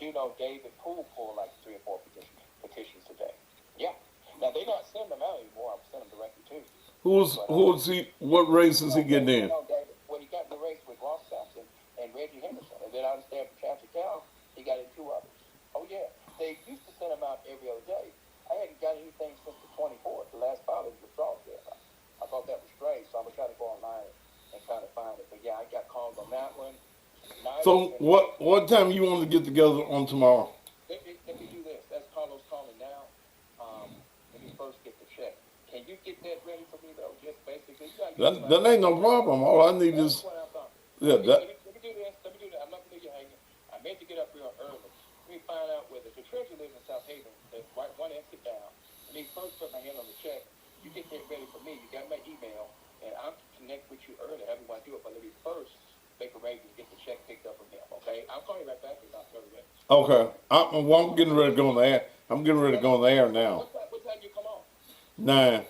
do know David Poole pulled like 3 or 4 petitions today. Yeah. Now they're not sending them out anymore. I'm sending them directly to you. Who's he? What race is he getting in? David, well, he got in the race with Ross Sampson and Reggie Henderson, and then I understand from Chapter Town he got in 2 others. Oh yeah, they used to send them out every other day. I hadn't got anything since the 24th, the last filing withdrawal there. I thought that was strange, so I'm gonna try to go online and try to find it. But yeah, I got called on that one. So what time you want to get together on tomorrow? Let me do this. That's Carlos calling now. Let me first get the check. Can you get that ready for me though? Just basically, That ain't no problem. All I need is yeah. let me do this. Let me do that. I'm not gonna leave you hanging. I meant to get up real early. Let me find out whether the treasurer lives in South Haven. That's right, one exit down. Let me first put my hand on the check. You get that ready for me. You got my email, and I'll connect with you early. I haven't want to do it, but let me first make arrangements to get the check picked up from him. Okay, I'll call you right back in about 30 minutes. Okay. I'm getting ready to go on the air. I'm getting ready to go on the air now. What time you come on? 9.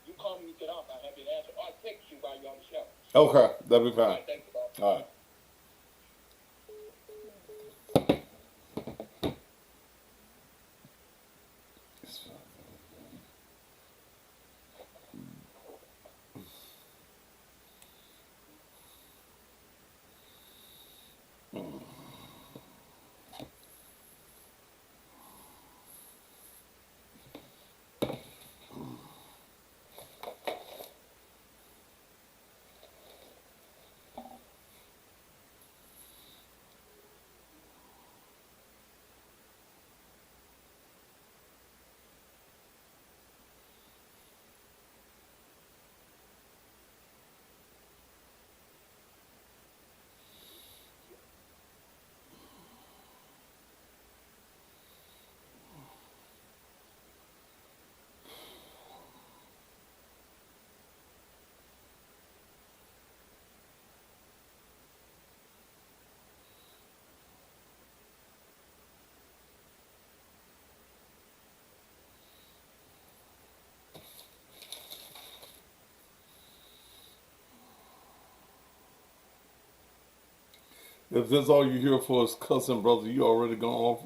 You call me when you get off. I'll have you answer. Or I'll text you while you're on the show. Okay, that'll be All fine. right, thank you, Bob. All right. If that's all you hear for is cussing, brother, you already gone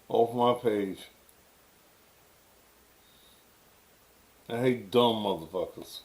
off my page. I hate dumb motherfuckers.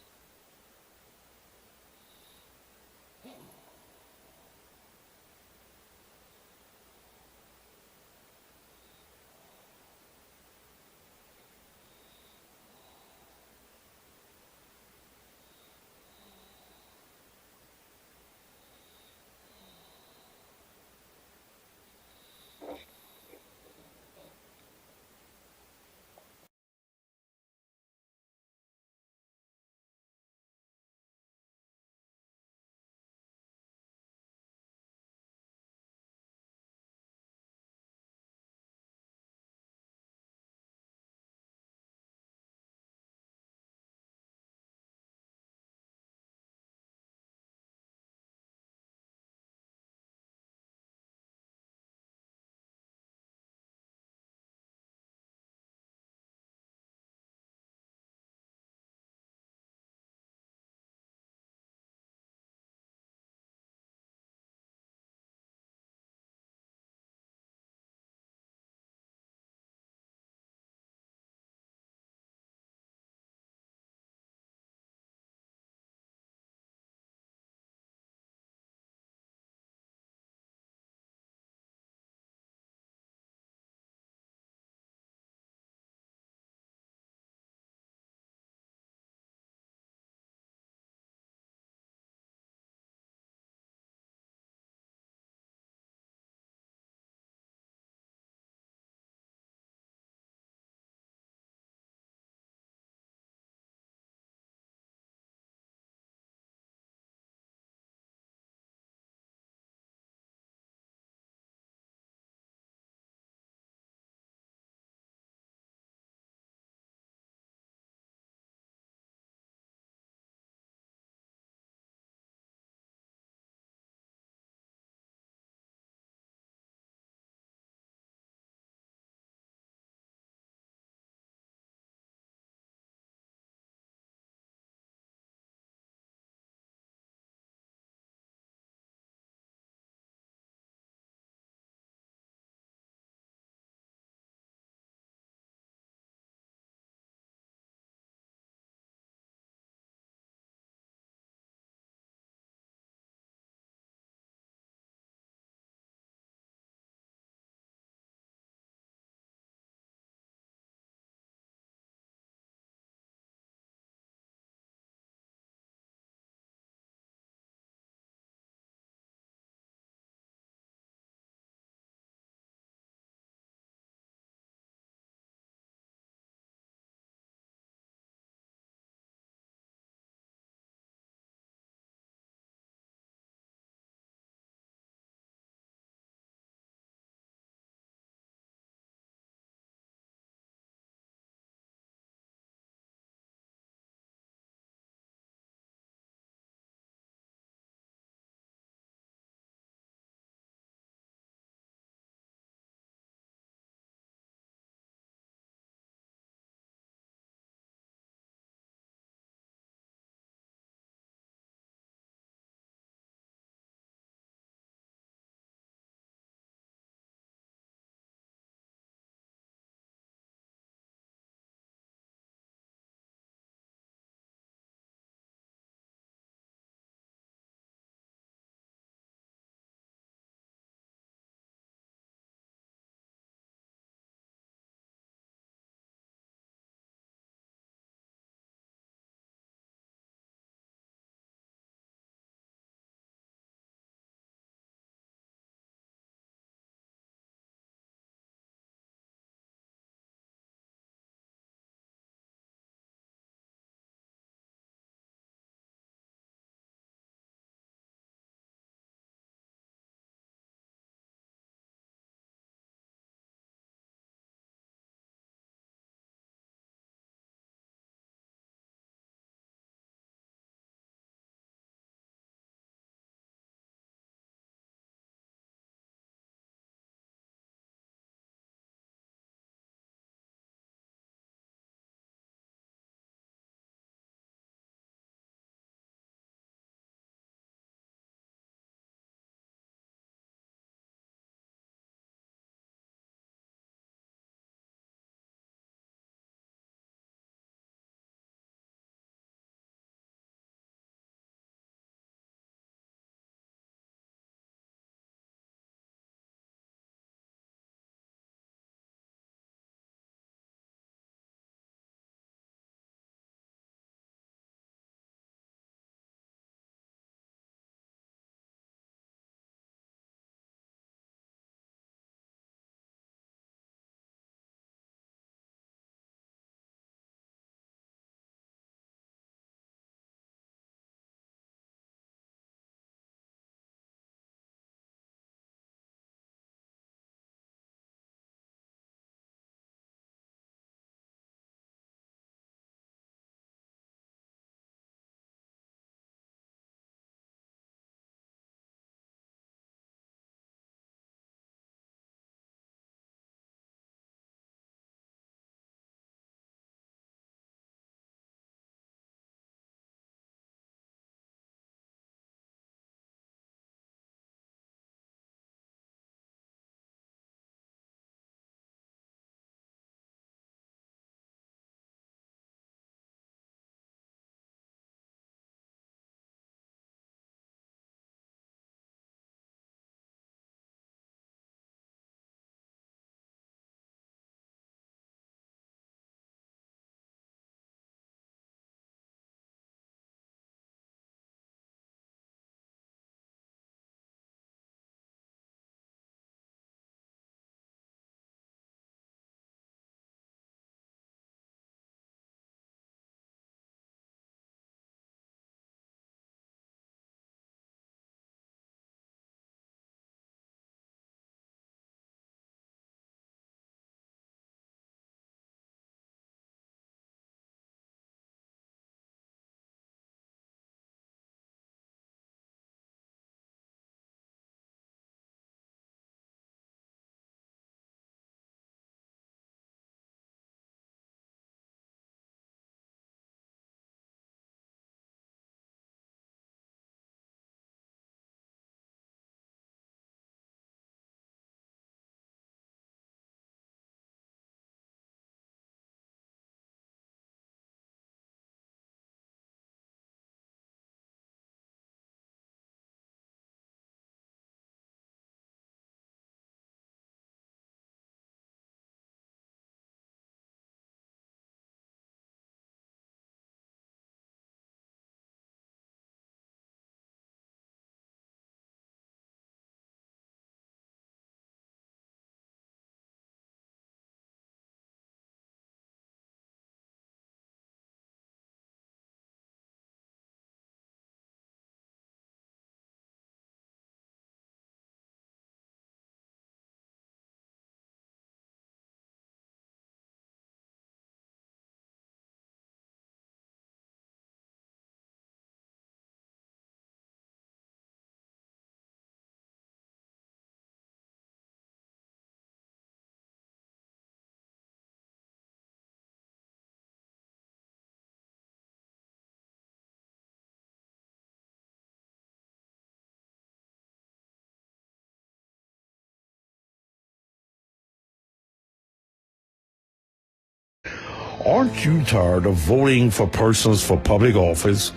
Aren't you tired of voting for persons for public office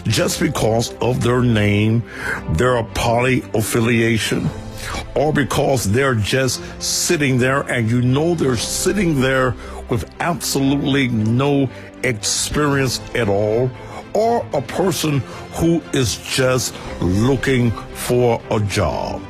just because of their name, their party affiliation, or because they're just sitting there and you know they're sitting there with absolutely no experience at all, or a person who is just looking for a job?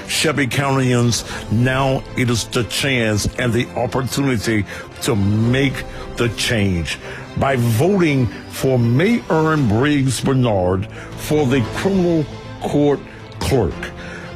Shelby Countyans, now it is the chance and the opportunity to make the change by voting for Mayern Briggs Bernard for the criminal court clerk.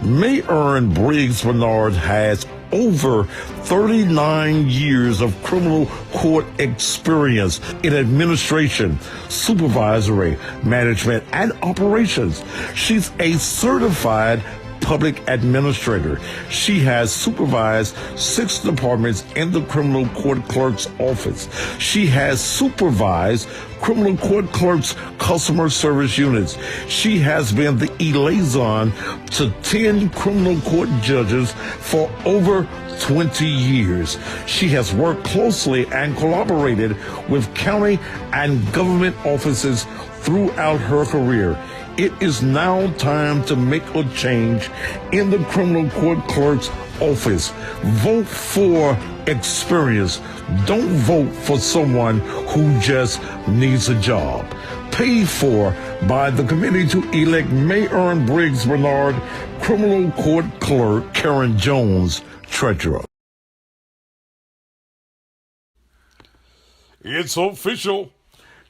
Mayern Briggs Bernard has over 39 years of criminal court experience in administration, supervisory, management, and operations. She's a certified public administrator. She has supervised 6 departments in the criminal court clerk's office. She has supervised criminal court clerk's customer service units. She has been the liaison to 10 criminal court judges for over 20 years. She has worked closely and collaborated with county and government offices throughout her career. It is now time to make a change in the criminal court clerk's office. Vote for experience. Don't vote for someone who just needs a job. Paid for by the committee to elect Mayern Briggs Bernard, criminal court clerk Karen Jones, treasurer. It's official.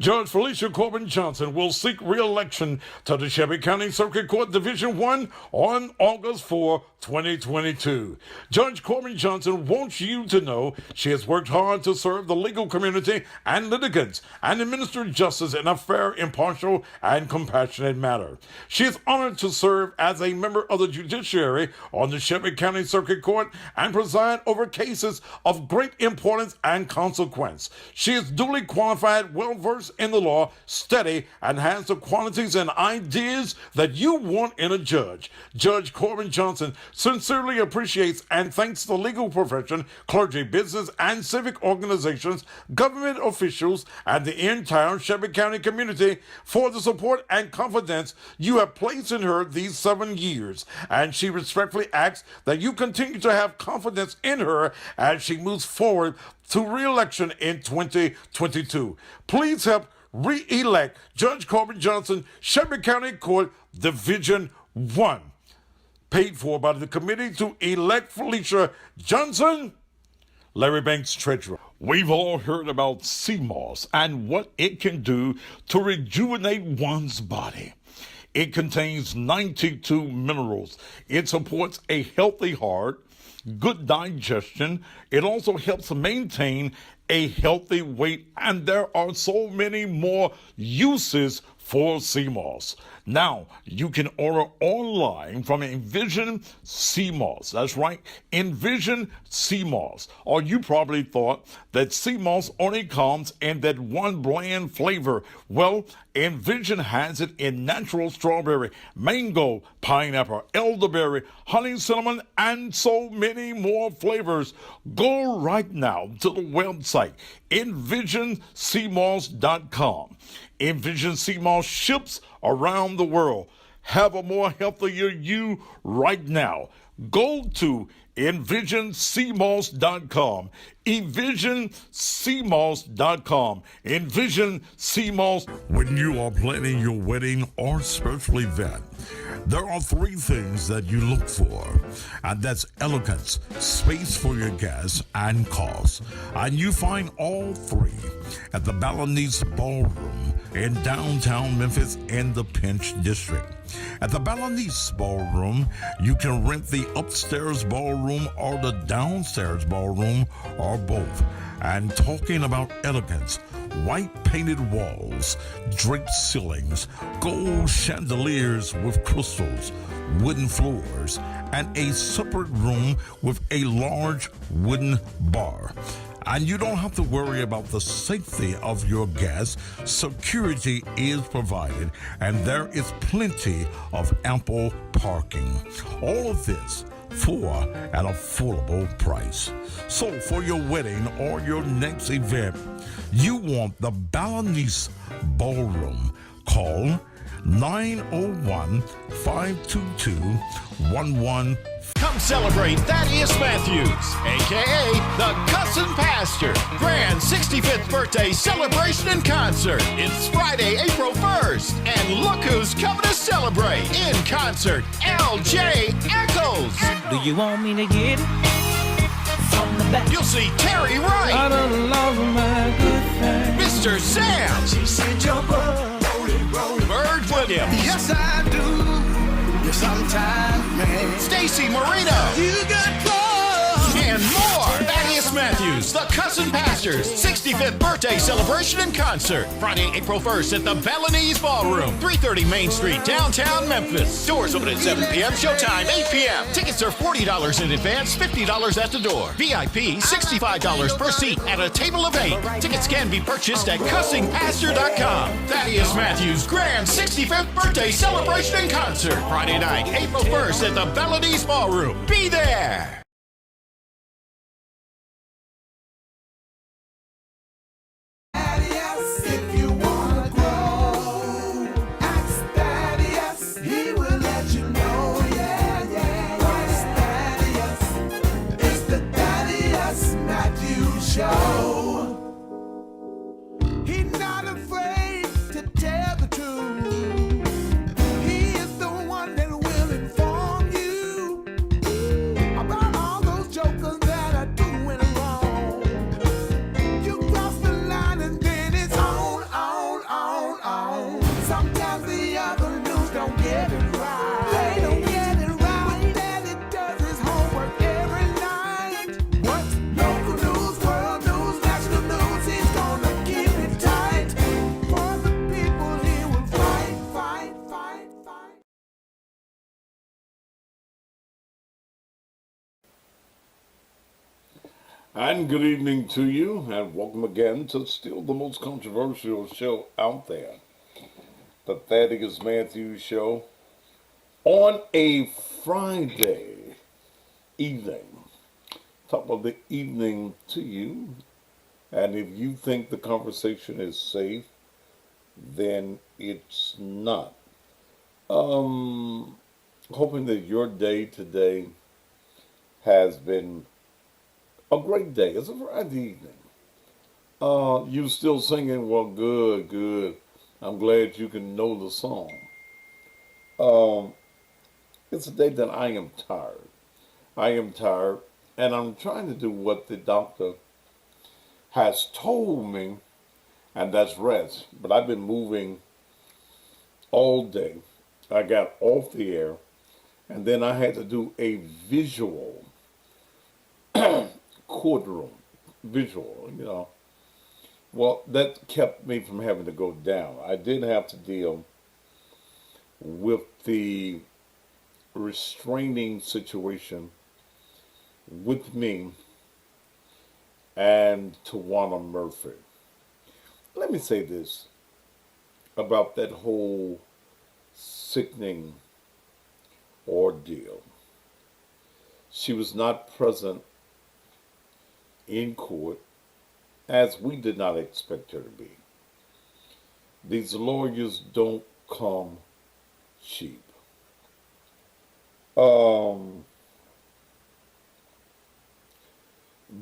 Judge Felicia Corbin Johnson will seek re-election to the Shelby County Circuit Court Division 1 on August 4, 2022. Judge Corbin Johnson wants you to know she has worked hard to serve the legal community and litigants and administer justice in a fair, impartial, and compassionate manner. She is honored to serve as a member of the judiciary on the Shelby County Circuit Court and preside over cases of great importance and consequence. She is duly qualified, well-versed in the law, steady, and has the qualities and ideas that you want in a judge. Judge Corbin Johnson sincerely appreciates and thanks the legal profession, clergy, business, and civic organizations, government officials, and the entire Shelby County community for the support and confidence you have placed in her these 7 years. And she respectfully asks that you continue to have confidence in her as she moves forward to re-election in 2022. Please help re-elect Judge Corbin Johnson, Shelby County Court, Division 1. Paid for by the committee to elect Felicia Johnson, Larry Banks, treasurer. We've all heard about sea moss and what it can do to rejuvenate one's body. It contains 92 minerals. It supports a healthy heart, good digestion. It also helps maintain a healthy weight, and there are so many more uses for sea moss. Now, you can order online from Envision Sea Moss. That's right, Envision Sea Moss. Or you probably thought that sea moss only comes in that one bland flavor. Well, Envision has it in natural strawberry, mango, pineapple, elderberry, honey cinnamon, and so many more flavors. Go right now to the website, EnvisionSeaMoss.com. Envision Sea Moss ships around the world. Have a more healthier you right now. Go to EnvisionSeaMoss.com. EnvisionSeaMoss.com. Envision Sea Moss. When you are planning your wedding or special event, there are 3 things that you look for, and that's elegance, space for your guests, and cost. And you find all 3 at the Balinese Ballroom in downtown Memphis in the Pinch District. At the Balinese Ballroom, you can rent the upstairs ballroom or the downstairs ballroom or both. And talking about elegance, white painted walls, draped ceilings, gold chandeliers with crystals, wooden floors, and a separate room with a large wooden bar. And you don't have to worry about the safety of your guests. Security is provided, and there is plenty of ample parking. All of this for an affordable price. So for your wedding or your next event, you want the Balinese Ballroom. Call 901-522-11. Come celebrate Thaddeus Matthews, a.k.a. the Cussin' Pastor. Grand 65th birthday celebration and concert. It's Friday, April 1st. And look who's coming to celebrate. In concert, L.J. Eccles. Do you want me to get it from the back? You'll see Terry I Wright, done lost my good thing. Mr. Sam, She said you're Bird Williams, Yes, I do. Yes, sometimes, man. Stacy Marino, You got close. and more. Thaddeus Matthews, the Cussin' Pastors 65th birthday celebration and concert. Friday, April 1st at the Balinese Ballroom, 330 Main Street, downtown Memphis. Doors open at 7 p.m., showtime 8 p.m. Tickets are $40 in advance, $50 at the door. VIP, $65 per seat at a table of 8. Tickets can be purchased at cussingpastor.com. Thaddeus Matthews' grand 65th birthday celebration and concert. Friday night, April 1st at the Balinese Ballroom. Be there! If you wanna grow, ask Thaddeus. He will let you know. Yeah, yeah, yeah. Thaddeus. It's the Thaddeus Matthews Show. He's not afraid to tell the truth. He is the one that will inform you about all those jokers that are doing wrong. You cross the line and then it's on. Sometimes the other news don't get it right. They don't get it right. What Daddy does his homework every night. What's local news, world news, national news? He's gonna keep it tight. For the people he will fight. And good evening to you, and welcome again to still the most controversial show out there, the Thaddeus Matthews Show, on a Friday evening. Top of the evening to you, and if you think the conversation is safe, then it's not. Hoping that your day today has been a great day. It's a Friday evening. You still singing? Well, good. I'm glad you can know the song. It's a day that I am tired. And I'm trying to do what the doctor has told me, and that's rest. But I've been moving all day. I got off the air, and then I had to do a visual courtroom visual. Well, that kept me from having to go down. I did have to deal with the restraining situation with me and Tawana Murphy. Let me say this about that whole sickening ordeal. She was not present in court, as we did not expect her to be. These lawyers don't come cheap.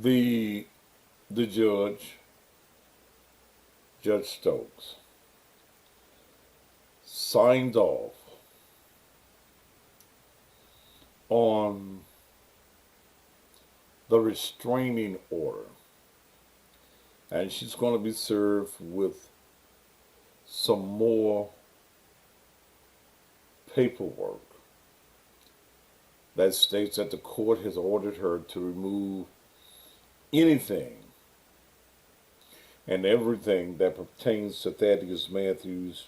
The Judge Stokes, signed off on the restraining order, and she's going to be served with some more paperwork that states that the court has ordered her to remove anything and everything that pertains to Thaddeus Matthews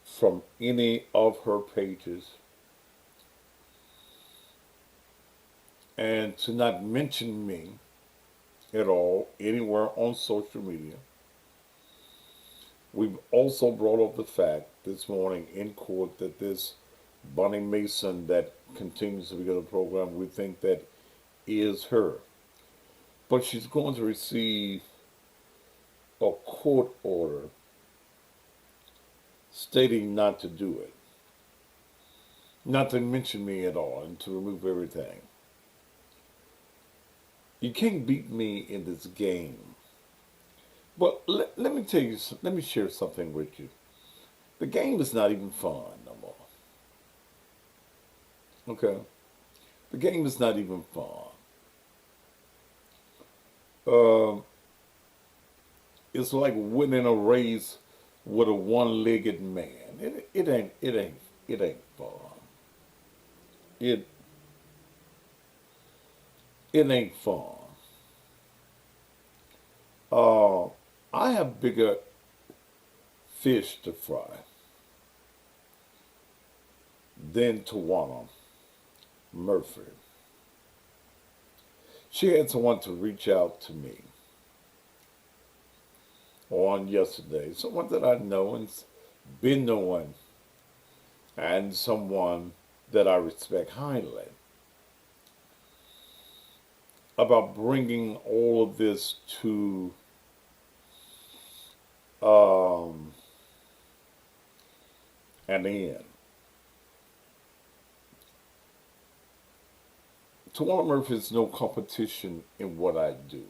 from any of her pages, and to not mention me at all anywhere on social media. We've also brought up the fact this morning in court that this Bonnie Mason that continues to be on the program, we think that is her. But she's going to receive a court order stating not to do it, not to mention me at all, and to remove everything. You can't beat me in this game. But let me tell you, let me share something with you. The game is not even fun no more. Okay? The game is not even fun. It's like winning a race with a one-legged man. It ain't fun. It ain't fun. I have bigger fish to fry than Tawana Murphy. She had someone to reach out to me on yesterday, someone that I know and been knowing, and someone that I respect highly, about bringing all of this to an end. Tawana Murphy is no competition in what I do.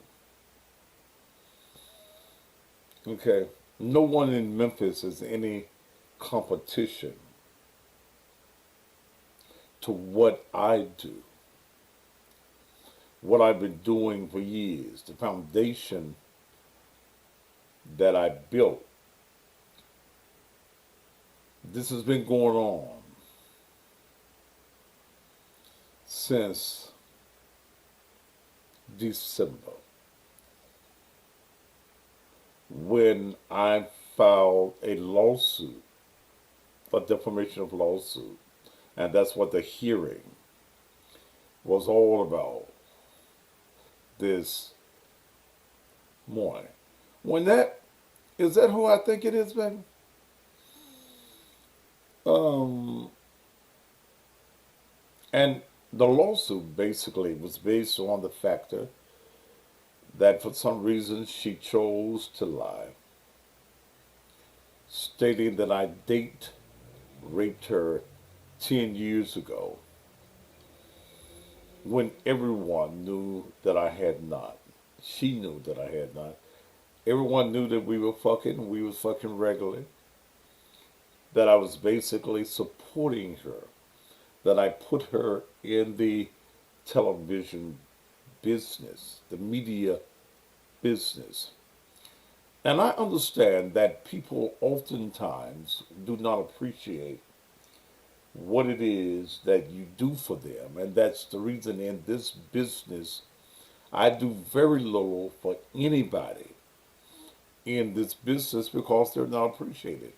Okay? No one in Memphis is any competition to what I do. What I've been doing for years, the foundation that I built. This has been going on since December, when I filed a lawsuit, a defamation of lawsuit, and that's what the hearing was all about this morning. Is that who I think it is, baby? And the lawsuit basically was based on the factor that for some reason she chose to lie, stating that I raped her 10 years ago, when everyone knew that I had not. She knew that I had not. Everyone knew that we was fucking regularly, that I was basically supporting her, that I put her in the television business, the media business. And I understand that people oftentimes do not appreciate what it is that you do for them. And that's the reason in this business, I do very little for anybody in this business because they're not appreciated.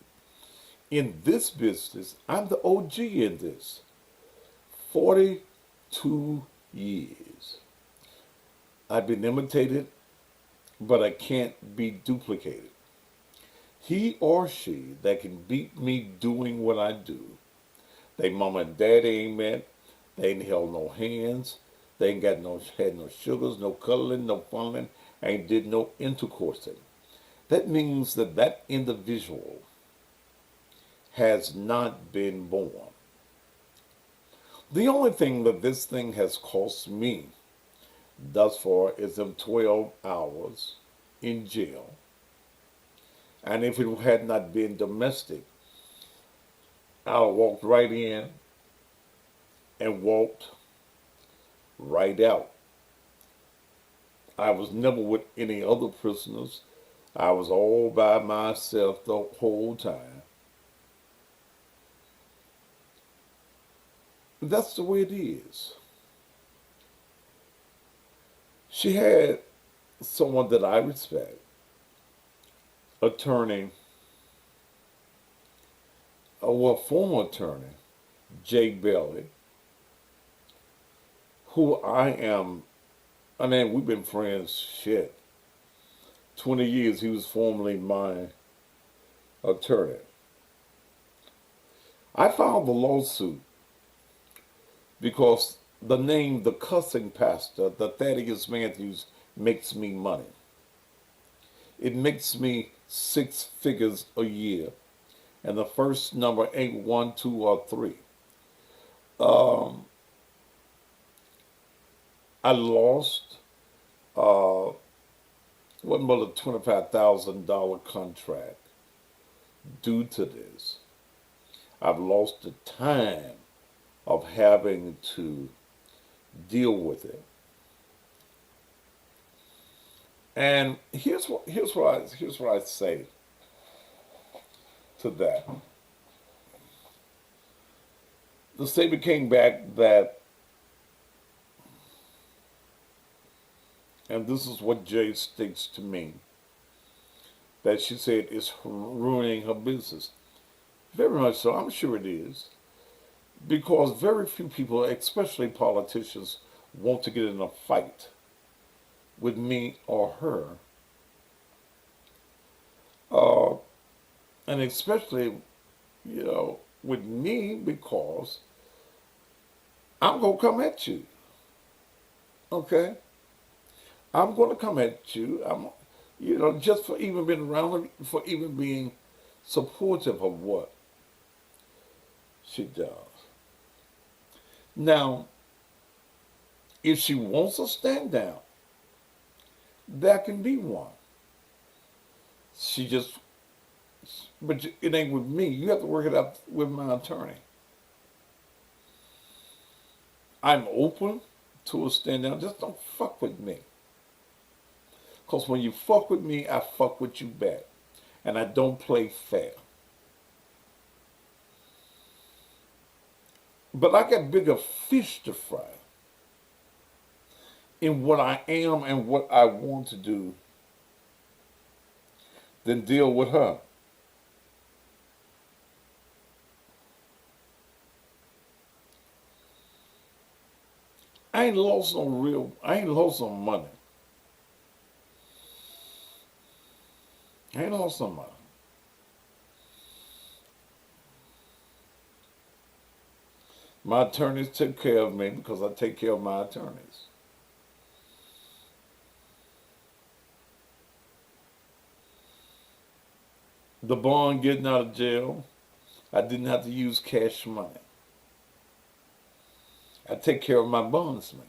In this business, I'm the OG in this. 42 years. I've been imitated, but I can't be duplicated. He or she that can beat me doing what I do, they mama and daddy ain't met, they ain't held no hands, they ain't had no sugars, no cuddling, no fondling, ain't did no intercoursing. That means that individual has not been born. The only thing that this thing has cost me thus far is them 12 hours in jail. And if it had not been domestic, I walked right in and walked right out. I was never with any other prisoners. I was all by myself the whole time. That's the way it is. She had someone that I respect, attorney, former attorney, Jake Bailey, who we've been friends, 20 years. He was formerly my attorney. I filed the lawsuit because the name, the cussing pastor, the Thaddeus Matthews, makes me money. It makes me 6 figures a year. And the first number ain't 1, 2, or 3. I lost what about a $25,000 contract due to this. I've lost the time of having to deal with it. And here's what I say to that. The statement came back that, and this is what Jay states to me, that she said it's ruining her business. Very much so, I'm sure it is. Because very few people, especially politicians, want to get in a fight with me or her. And especially, with me, because I'm going to come at you. Okay? I'm going to come at you. Just for even being around, for even being supportive of what she does. Now, if she wants to stand down, that can be one. But it ain't with me. You have to work it out with my attorney. I'm open to a stand down. Just don't fuck with me. Because when you fuck with me, I fuck with you back. And I don't play fair. But I got bigger fish to fry in what I am and what I want to do than deal with her. I ain't lost no money. I ain't lost no money. My attorneys take care of me because I take care of my attorneys. The bond getting out of jail, I didn't have to use cash money. I take care of my bondsman.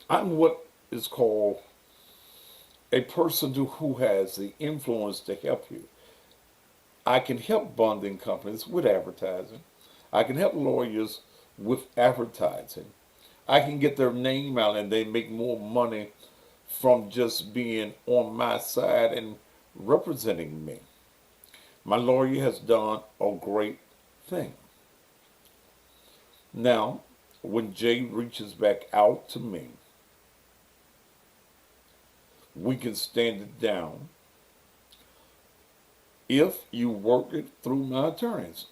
I'm what is called a person who has the influence to help you. I can help bonding companies with advertising. I can help lawyers with advertising. I can get their name out and they make more money from just being on my side and representing me. My lawyer has done a great thing. Now, when Jay reaches back out to me, we can stand it down if you work it through my attorneys.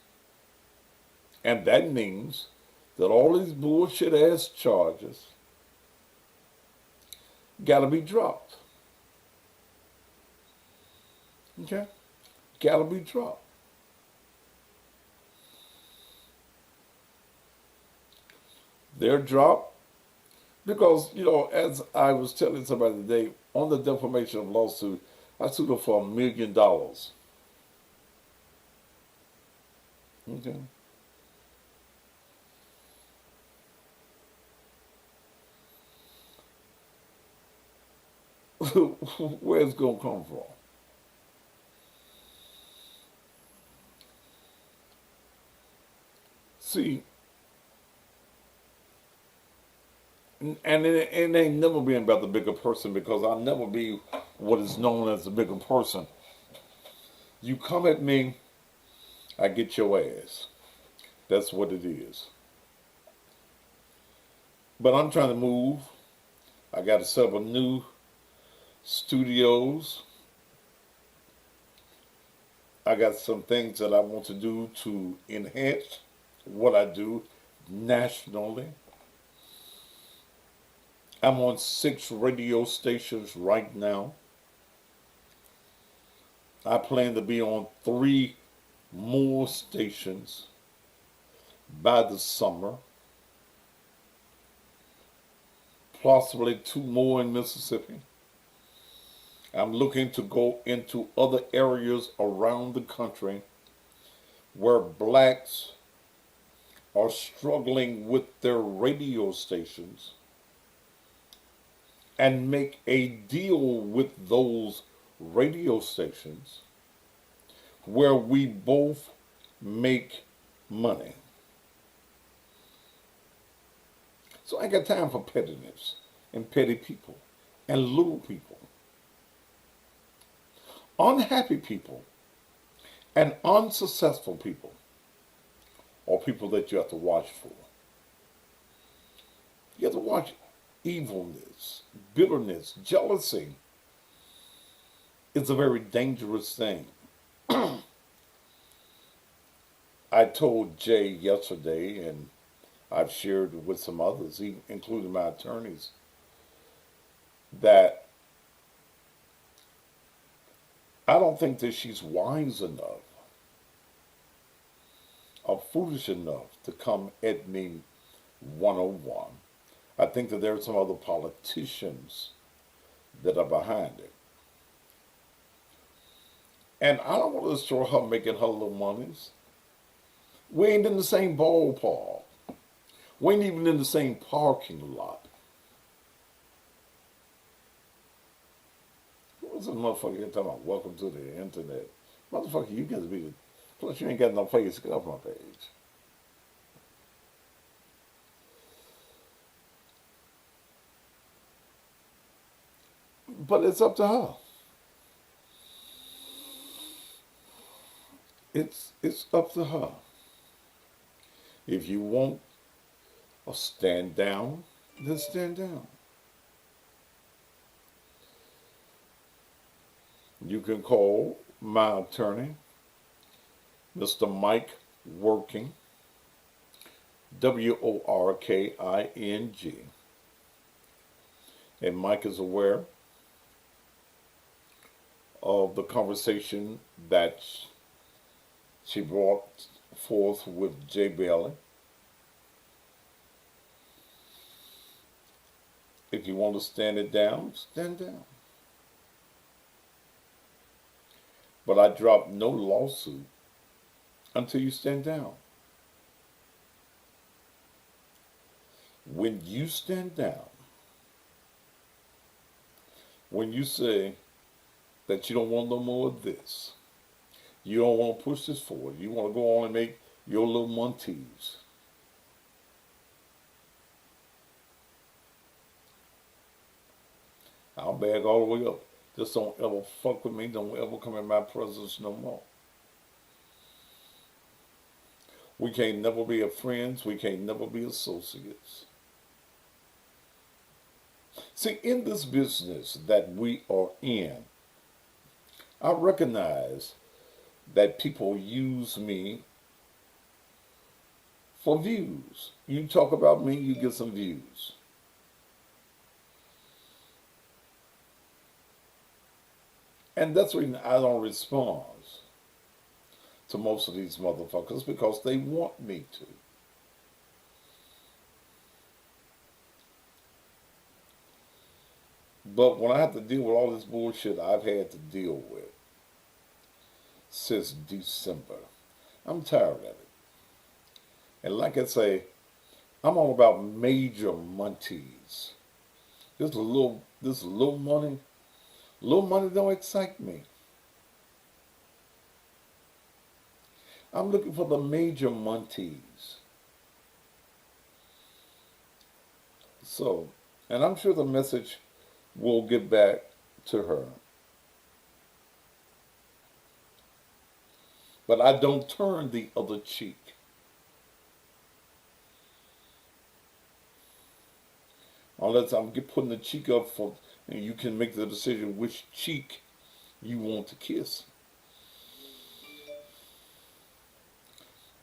And that means that all these bullshit ass charges gotta be dropped. Okay? Gotta be dropped. They're dropped because, as I was telling somebody today, on the defamation of lawsuit, I sued her for $1 million. Okay. Where's it going to come from? See, and it ain't never been about the bigger person because I'll never be what is known as the bigger person. You come at me, I get your ass. That's what it is. But I'm trying to move. I got to set up a new studios. I got some things that I want to do to enhance what I do nationally. I'm on 6 radio stations right now. I plan to be on 3 more stations by the summer, possibly 2 more in Mississippi. I'm looking to go into other areas around the country where blacks are struggling with their radio stations and make a deal with those radio stations where we both make money. So I ain't got time for pettiness and petty people and little people. Unhappy people and unsuccessful people are people that you have to watch for. You have to watch evilness, bitterness, jealousy. It's a very dangerous thing. I told Jay yesterday, and I've shared with some others, including my attorneys, that I don't think that she's wise enough or foolish enough to come at me one-on-one. I think that there are some other politicians that are behind it. And I don't want to destroy her making her little monies. We ain't in the same ballpark. We ain't even in the same parking lot. What's this motherfucker here talking about? Welcome to the internet. Motherfucker, you got to be the... Plus, you ain't got no place to get off my page. But it's up to her. It's up to her. If you want a stand down, then stand down. You can call my attorney, Mr. Mike Working, Working. And Mike is aware of the conversation that she brought forth with Jay Bailey. If you want to stand it down, stand down. But I drop no lawsuit until you stand down. When you stand down, when you say that you don't want no more of this, you don't want to push this forward, you want to go on and make your little montees, I'll bag all the way up. Just don't ever fuck with me. Don't ever come in my presence no more. We can't never be friends. We can't never be associates. See, in this business that we are in, I recognize that people use me for views. You talk about me, you get some views. And that's the reason I don't respond to most of these motherfuckers, because they want me to. But when I have to deal with all this bullshit I've had to deal with since December, I'm tired of it. And like I say, I'm all about major montees. This little money don't excite me. I'm looking for the major montees. So, and I'm sure the message will get back to her. But I don't turn the other cheek. Unless I'm putting the cheek up for, and you can make the decision which cheek you want to kiss.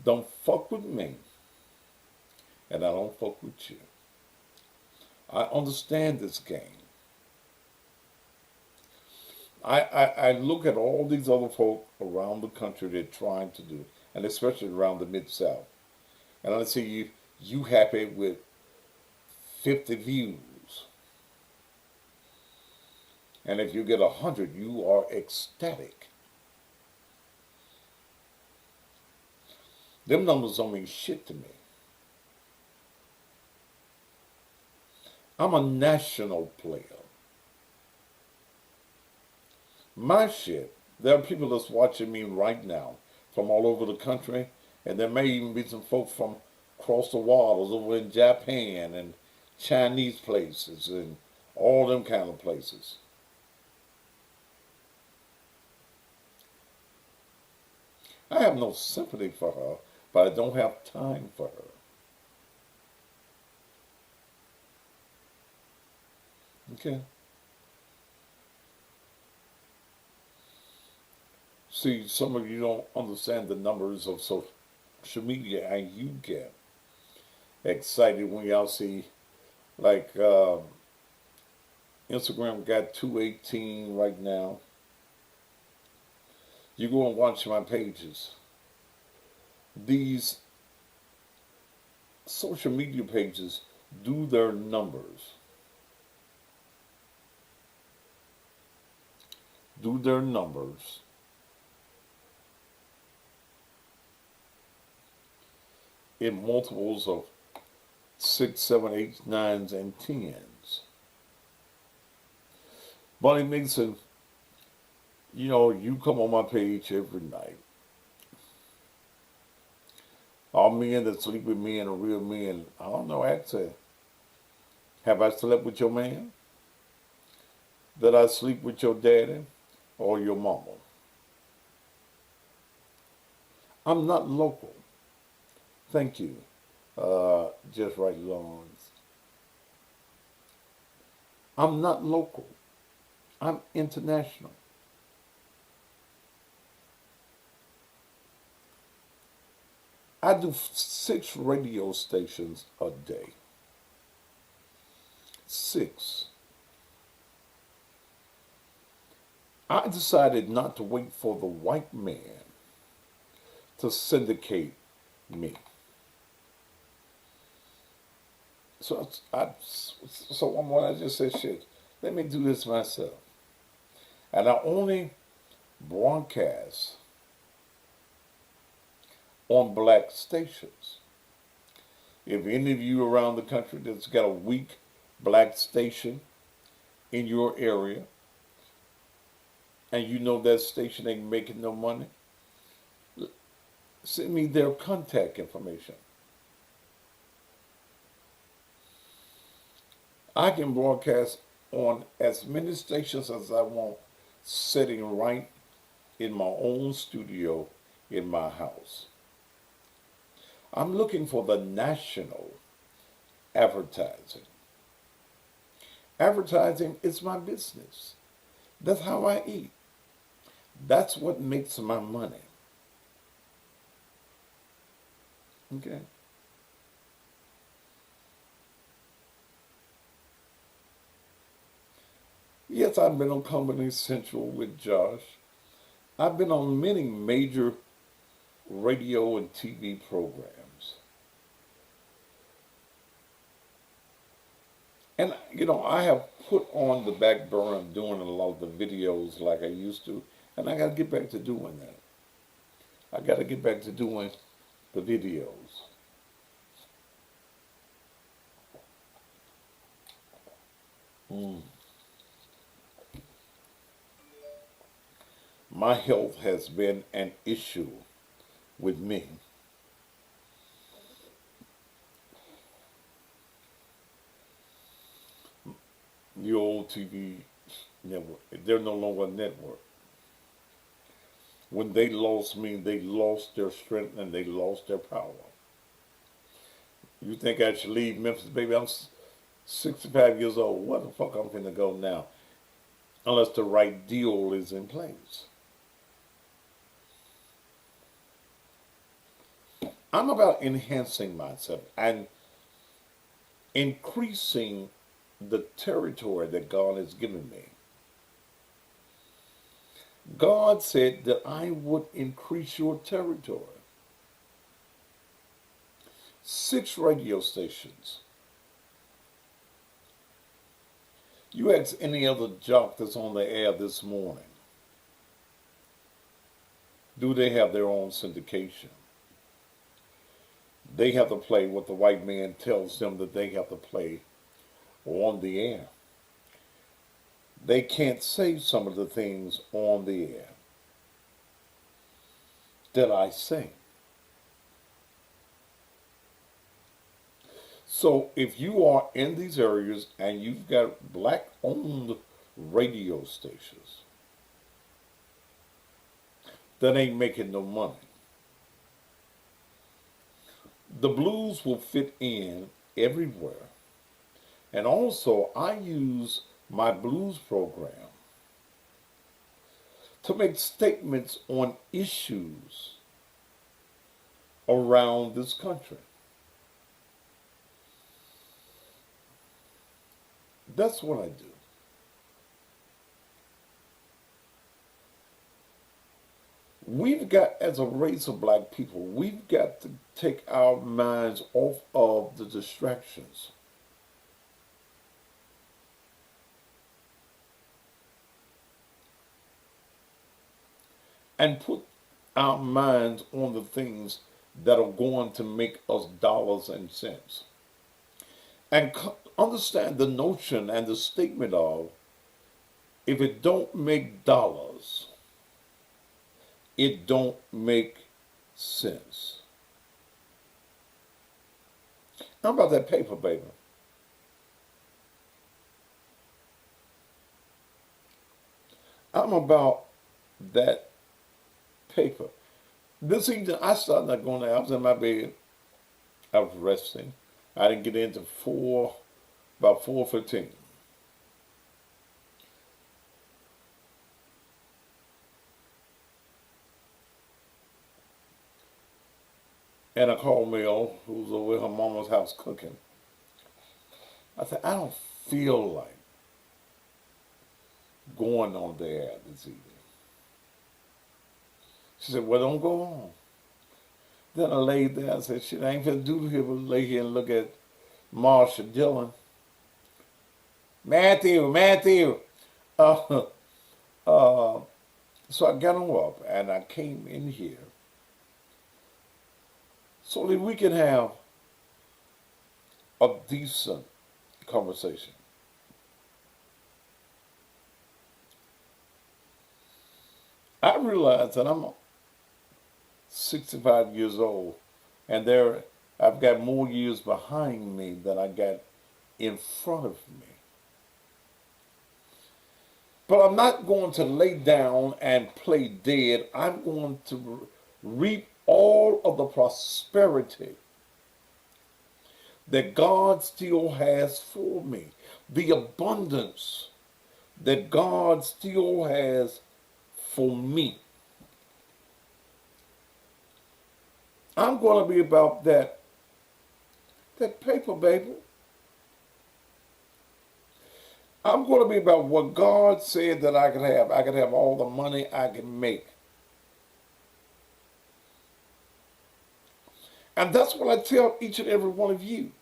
Don't fuck with me, and I don't fuck with you. I understand this game. I look at all these other folk around the country they're trying to do, and especially around the Mid South. And I see you happy with 50 views. And if you get 100, you are ecstatic. Them numbers don't mean shit to me. I'm a national player. My shit, there are people that's watching me right now from all over the country, and there may even be some folks from across the waters over in Japan and Chinese places and all them kind of places. I have no sympathy for her, but I don't have time for her. Okay? See, some of you don't understand the numbers of social media, and you get excited when y'all see, like, Instagram got 218 right now. You go and watch my pages. These social media pages do their numbers. Do their numbers. In multiples of 6, 7, 8, 9s, and 10s. Bonnie Mason, you know, you come on my page every night. All men that sleep with me and are real men, I don't know, actually. Have I slept with your man? Did I sleep with your daddy or your mama? I'm not local. Thank you, Just Right Lawrence. I'm not local. I'm international. I do 6 radio stations a day. 6. I decided not to wait for the white man to syndicate me. So when I just said, shit, let me do this myself. And I only broadcast on black stations. If any of you around the country that's got a weak black station in your area, and you know that station ain't making no money, send me their contact information. I can broadcast on as many stations as I want, sitting right in my own studio in my house. I'm looking for the national advertising. Advertising is my business. That's how I eat. That's what makes my money. Okay? Yes, I've been on Comedy Central with Josh. I've been on many major radio and TV programs. And, you know, I have put on the back burner doing a lot of the videos like I used to, and I got to get back to doing that. I got to get back to doing the videos. My health has been an issue with me. The old TV network, they're no longer a network. When they lost me, they lost their strength and they lost their power. You think I should leave Memphis, baby? I'm 65 years old. Where the fuck I'm finna go now? Unless the right deal is in place. I'm about enhancing myself and increasing the territory that God has given me. God said that I would increase your territory. 6 radio stations. You ask any other jock that's on the air this morning, do they have their own syndication? They have to play what the white man tells them that they have to play on the air. They can't say some of the things on the air that I say. So if you are in these areas and you've got black-owned radio stations that ain't making no money, the blues will fit in everywhere. And also, I use my blues program to make statements on issues around this country. That's what I do. We've got, as a race of black people, we've got to take our minds off of the distractions. And put our minds on the things that are going to make us dollars and cents. And understand the notion and the statement of, if it don't make dollars, it don't make sense. How about that paper, baby? I'm about that paper. This evening, I started not going there. I was in my bed. I was resting. I didn't get into about 4:15. And I called Mel, who's over at her mama's house cooking. I said, I don't feel like going on there this evening. She said, well, don't go on. Then I laid there. I said, shit, I ain't finna do here but lay here and look at Marsha Dillon. Matthew. So I got him up and I came in here so that we can have a decent conversation. I realize that I'm 65 years old, and I've got more years behind me than I got in front of me. But I'm not going to lay down and play dead. I'm going to reap all of the prosperity that God still has for me, the abundance that God still has for me. I'm going to be about that paper, baby. I'm going to be about what God said that I could have. I could have all the money I can make. And that's what I tell each and every one of you.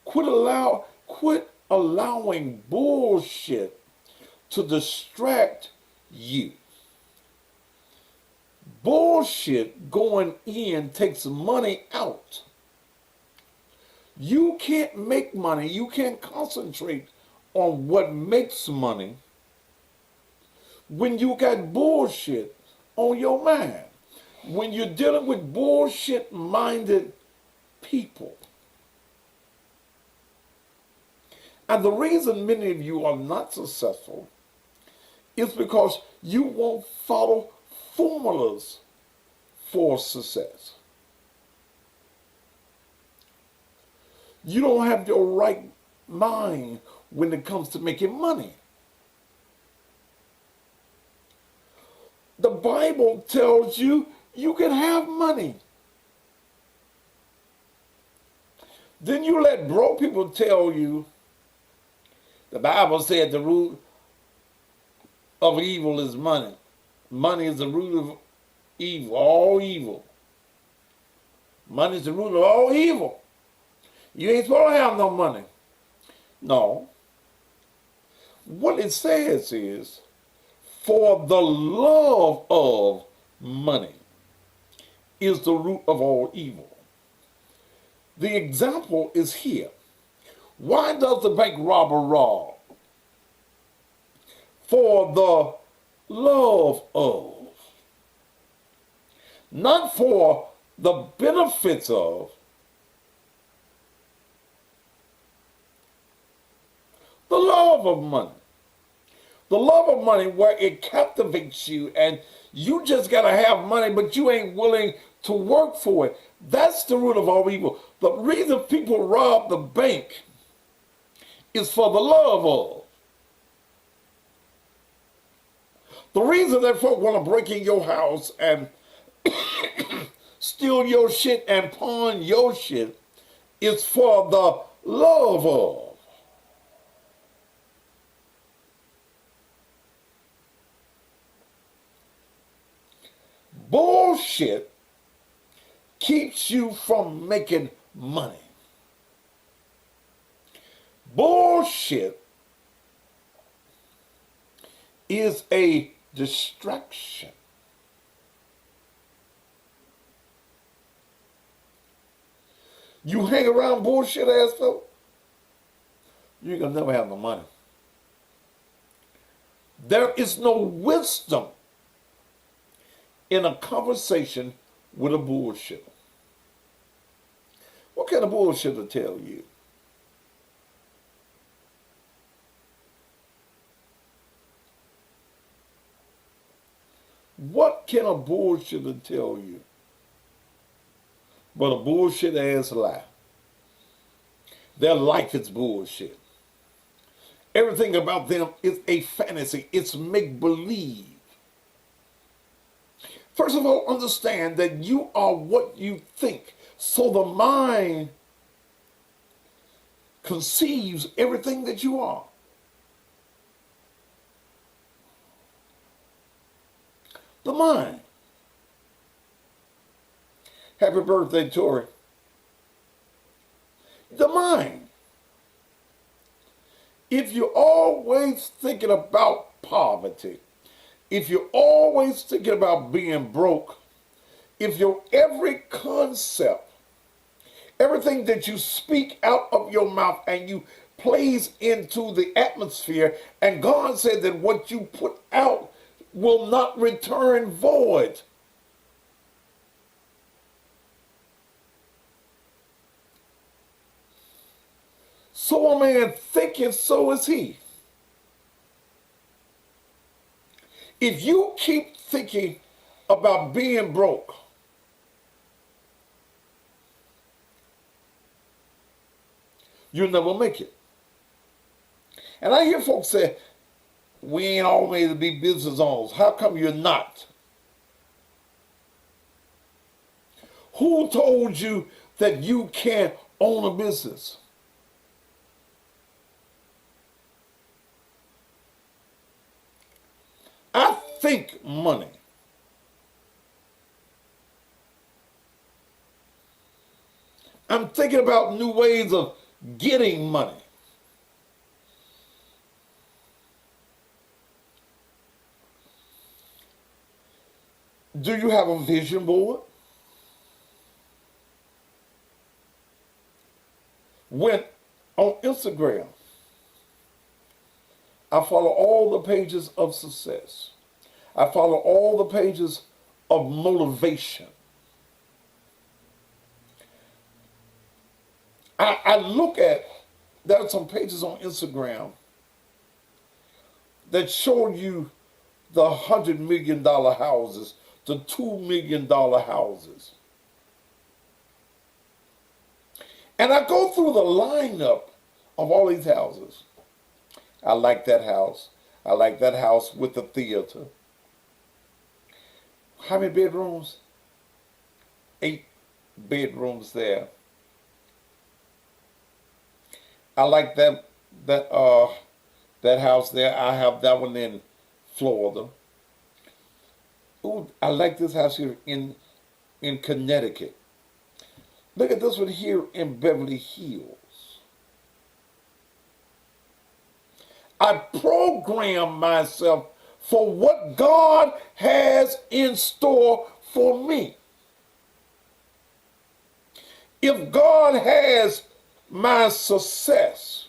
Quit allowing bullshit to distract you. Bullshit going in takes money out. You can't make money. You can't concentrate on what makes money when you got bullshit on your mind. When you're dealing with bullshit-minded people. And the reason many of you are not successful is because you won't follow formulas for success. You don't have your right mind when it comes to making money. The Bible tells you you can have money. Then you let broke people tell you the Bible said the root of evil is money. Money is the root of evil, all evil. Money is the root of all evil. You ain't supposed to have no money. No. What it says is, for the love of money is the root of all evil. The example is here. Why does the bank robber rob? For the love of. Not for the benefits of. The love of money. The love of money where it captivates you and you just got to have money, but you ain't willing to work for it. That's the root of all evil. The reason people rob the bank is for the love of. The reason that folk want to break in your house and steal your shit and pawn your shit is for the love of. Bullshit keeps you from making money. Bullshit is a distraction. You hang around bullshit ass folk, you're gonna never have no money. There is no wisdom in a conversation with a bullshitter. What can a bullshitter tell you? What can a bullshitter tell you but a bullshit ass lie? Their life is bullshit. Everything about them is a fantasy. It's make-believe. First of all, understand that you are what you think. So the mind conceives everything that you are. The mind. Happy birthday, Tori. The mind. If you're always thinking about poverty, if you're always thinking about being broke, if your every concept, everything that you speak out of your mouth and you plays into the atmosphere, and God said that what you put out will not return void. So a man thinketh, so is he. If you keep thinking about being broke, you'll never make it. And I hear folks say, we ain't all made to be business owners. How come you're not? Who told you that you can't own a business? I think money. I'm thinking about new ways of getting money. Do you have a vision board? When on Instagram, I follow all the pages of success. I follow all the pages of motivation. I look at, there are some pages on Instagram that show you the $100 million houses, the $2 million houses. And I go through the lineup of all these houses. I like that house. I like that house with the theater. How many bedrooms? 8 bedrooms there. I like that house there. I have that one in Florida. Ooh, I like this house here in Connecticut. Look at this one here in Beverly Hills. I program myself for what God has in store for me. If God has my success,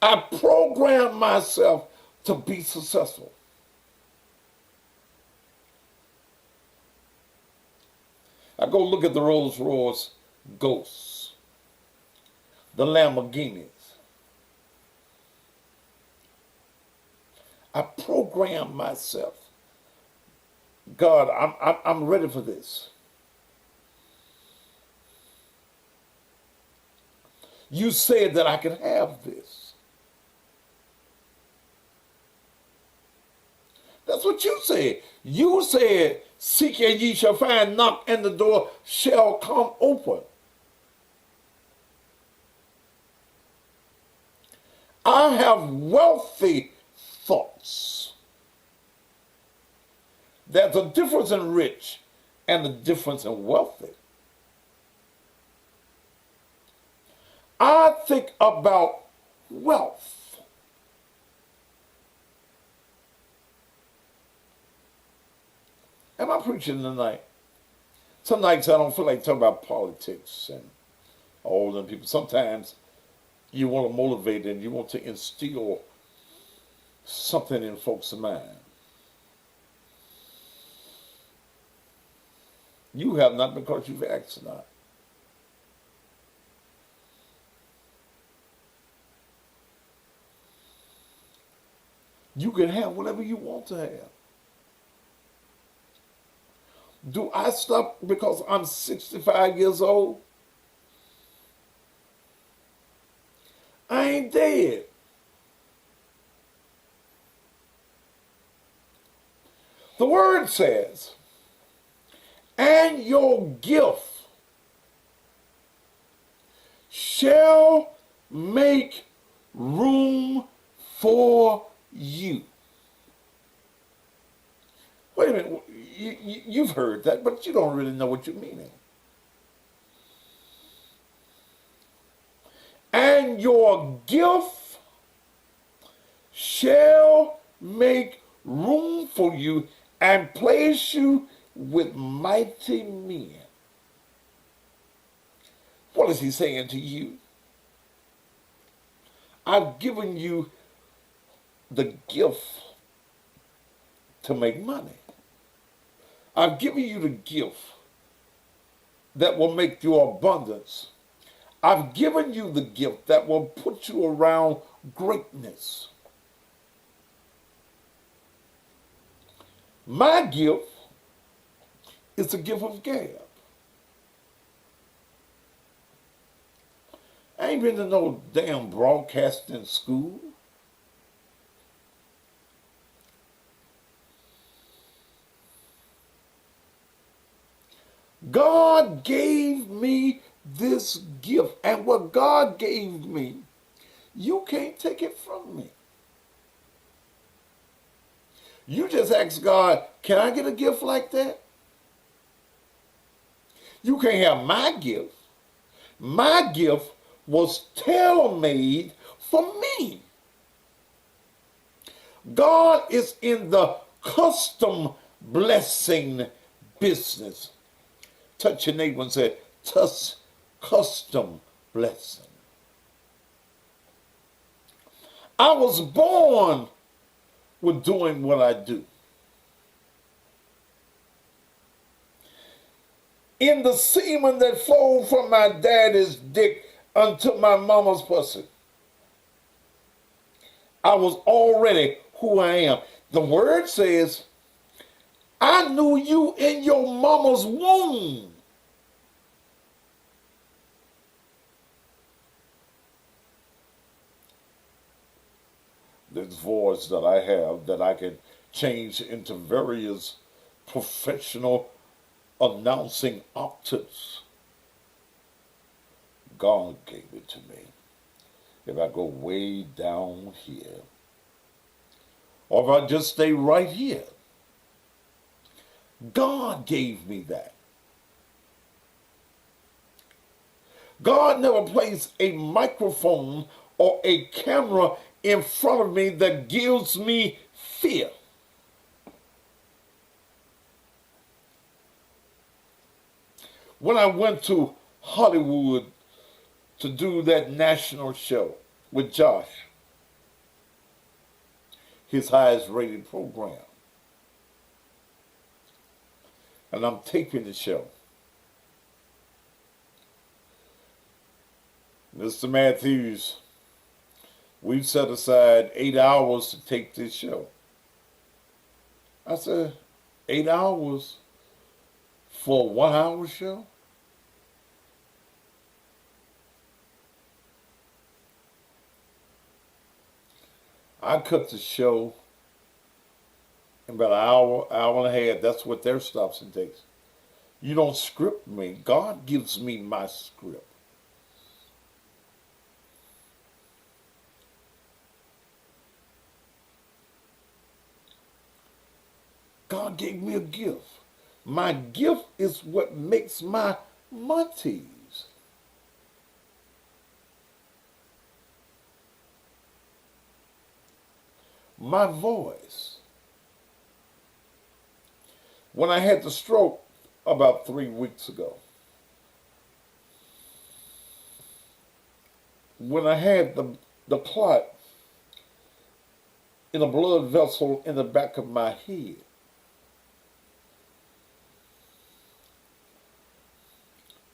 I program myself to be successful. I go look at the Rolls Royce Ghosts, the Lamborghinis. I program myself. God, I'm ready for this. You said that I could have this. That's what you said. You said, seek and ye shall find, knock and the door shall come open. I have wealthy thoughts. There's a difference in rich and a difference in wealthy. I think about wealth. Am I preaching tonight? Some nights I don't feel like talking about politics and all them people. Sometimes you want to motivate and you want to instill something in folks' mind. You have not because you've asked not. You can have whatever you want to have. Do I stop because I'm 65 years old? I ain't dead. The word says, and your gift shall make room for you. Wait a minute, you've heard that, but you don't really know what you're meaning. And your gift shall make room for you and place you with mighty men. What is he saying to you? I've given you the gift to make money. I've given you the gift that will make your abundance. I've given you the gift that will put you around greatness. My gift is the gift of gab. I ain't been to no damn broadcasting school. God gave me this gift, and what God gave me, you can't take it from me. You just ask God, can I get a gift like that? You can't have my gift. My gift was tailor-made for me. God is in the custom blessing business. Touch your neighbor and say, touch custom blessing. I was born with doing what I do. In the semen that flowed from my daddy's dick unto my mama's pussy, I was already who I am. The word says, I knew you in your mama's womb. This voice that I have that I can change into various professional announcing octaves. God gave it to me. If I go way down here, or if I just stay right here. God gave me that. God never placed a microphone or a camera in front of me that gives me fear. When I went to Hollywood to do that national show with Josh, his highest rated program, and I'm taping the show, Mr. Matthews, we've set aside 8 hours to tape this show. I said, 8 hours for a 1 hour show? I cut the show in about an hour, hour and a half. That's what their stops and takes. You don't script me. God gives me my script. God gave me a gift. My gift is what makes my money. My voice. When I had the stroke about 3 weeks ago, when I had the clot in a blood vessel in the back of my head,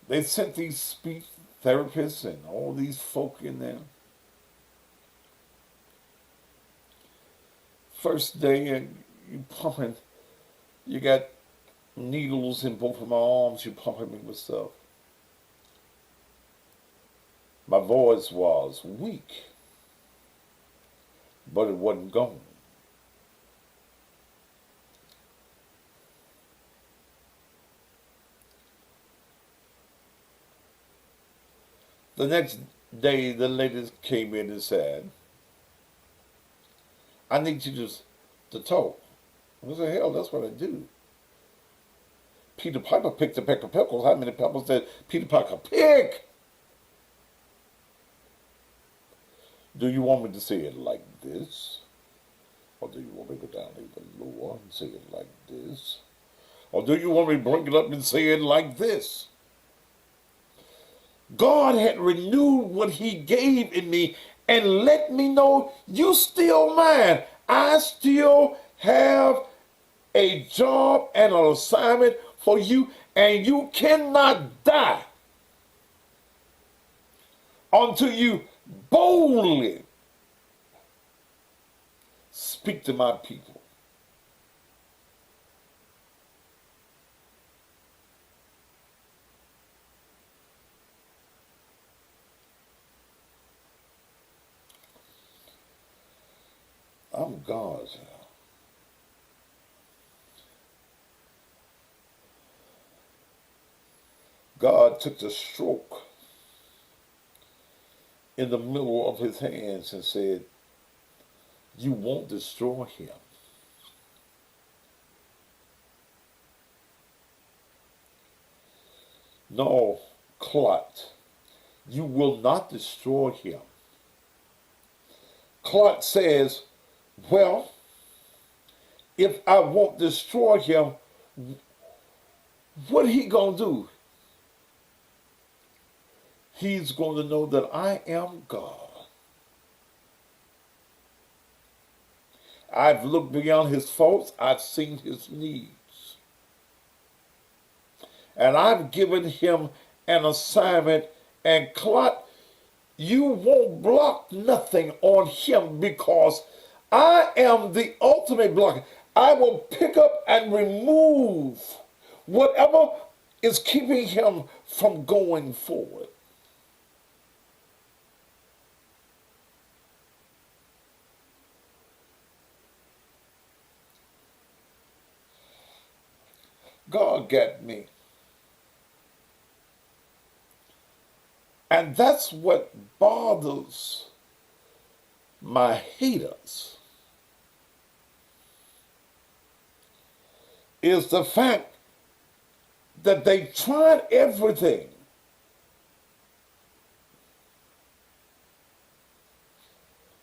they sent these speech therapists and all these folk in there. First day, and you pumping, you got needles in both of my arms, you pumping me with stuff. My voice was weak, but it wasn't gone. The next day, the lady came in and said, I need you to talk. I said, hell, that's what I do. Peter Piper picked a peck of pickles. How many people said Peter Piper pick? Do you want me to say it like this? Or do you want me to go down even lower and say it like this? Or do you want me to bring it up and say it like this? God had renewed what he gave in me and let me know you still mine. I still have a job and an assignment for you, and you cannot die until you boldly speak to my people. I'm God's. God took the stroke in the middle of his hands and said, you won't destroy him. No, clot, you will not destroy him. Clot says, well, if I won't destroy him, what he gonna do? He's going to know that I am God. I've looked beyond his faults. I've seen his needs. And I've given him an assignment. And clot, you won't block nothing on him because I am the ultimate blocker. I will pick up and remove whatever is keeping him from going forward. God got me. And that's what bothers my haters. is the fact that they tried everything.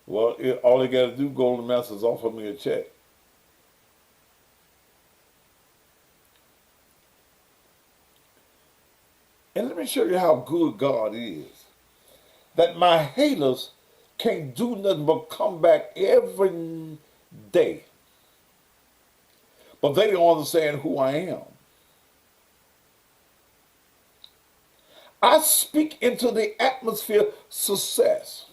Well, all they got to do, Golden Master, is offer me a check. And let me show you how good God is. That my haters can't do nothing but come back every day. But they don't understand who I am. I speak into the atmosphere success.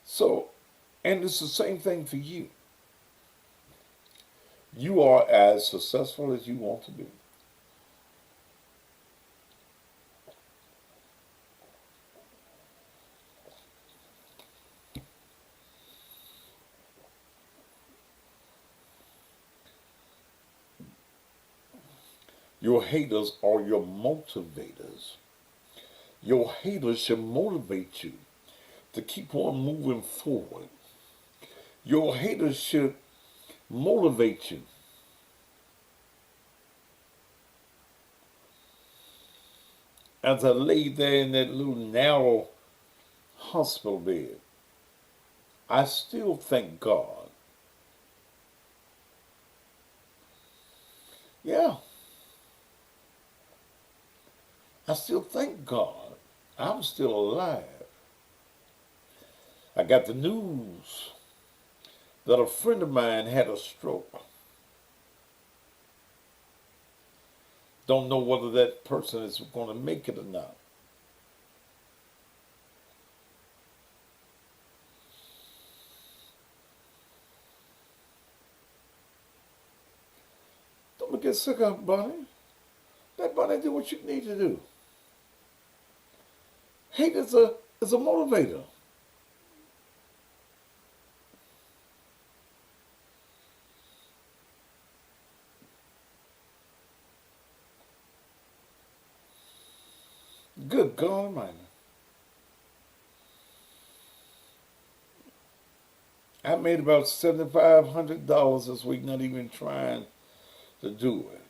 So, and it's the same thing for you. You are as successful as you want to be. Your haters are your motivators. Your haters should motivate you to keep on moving forward. Your haters should motivate you. As I lay there in that little narrow hospital bed, I still thank God. Yeah. I still thank God. I'm still alive. I got the news that a friend of mine had a stroke. Don't know whether that person is going to make it or not. Don't get sick of it, Bonnie. Let Bonnie do what you need to do. Hate is a motivator. Good God Almighty. I made about $7,500 this week, not even trying to do it.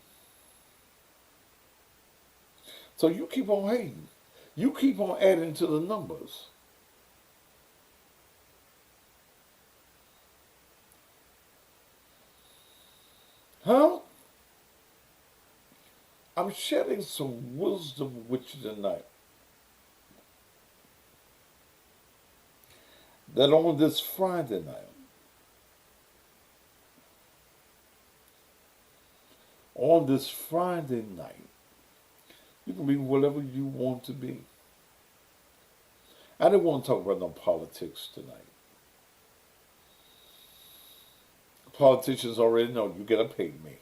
So you keep on hating. You keep on adding to the numbers. Huh? I'm sharing some wisdom with you tonight. That on this Friday night, you can be whatever you want to be. I didn't want to talk about no politics tonight. Politicians already know you gotta pay me.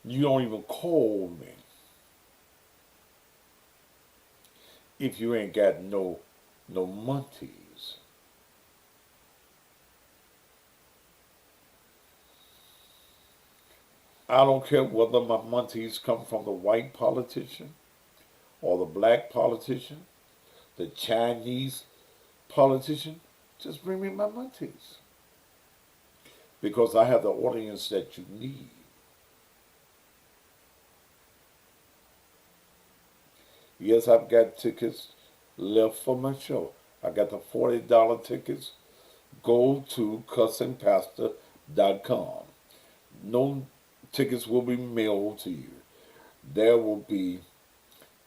You don't even call me if you ain't got no monties. I don't care whether my monties come from the white politician or the black politician, the Chinese politician. Just bring me my monties. Because I have the audience that you need. Yes, I've got tickets left for my show. I got the $40 tickets. Go to cussingpastor.com. No tickets will be mailed to you. There will be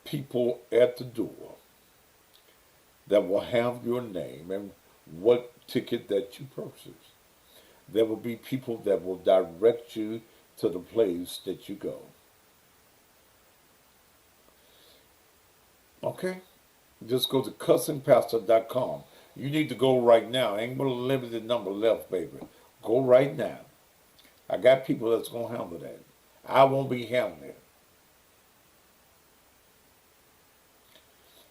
people at the door that will have your name and what ticket that you purchased. There will be people that will direct you to the place that you go. Okay? Just go to cussingpastor.com. You need to go right now. Ain't but a limited number left, baby. Go right now. I got people that's going to handle that. I won't be handling it.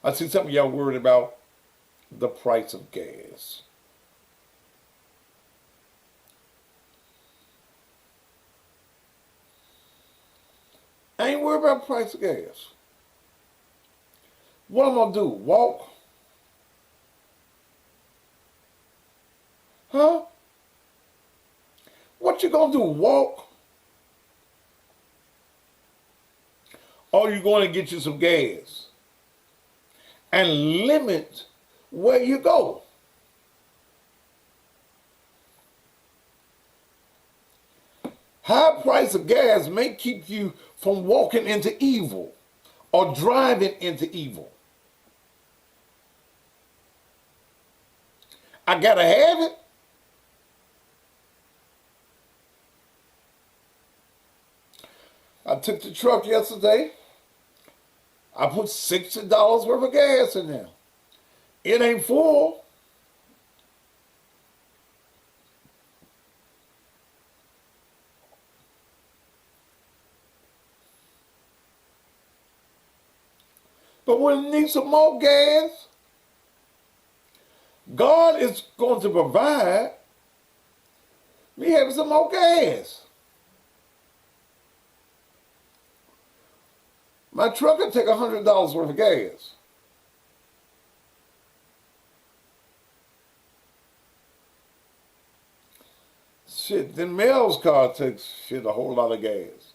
I see some of y'all worried about the price of gas. I ain't worried about the price of gas. What I'm gonna do? Walk? Huh? What you gonna do? Walk? Or you going to get you some gas? And limit where you go. High price of gas may keep you from walking into evil or driving into evil. I gotta have it. I took the truck yesterday. I put $60 worth of gas in there. It ain't full. But when it needs some more gas, God is going to provide me having some more gas. My truck will take $100 worth of gas. Shit, then Mel's car takes a whole lot of gas.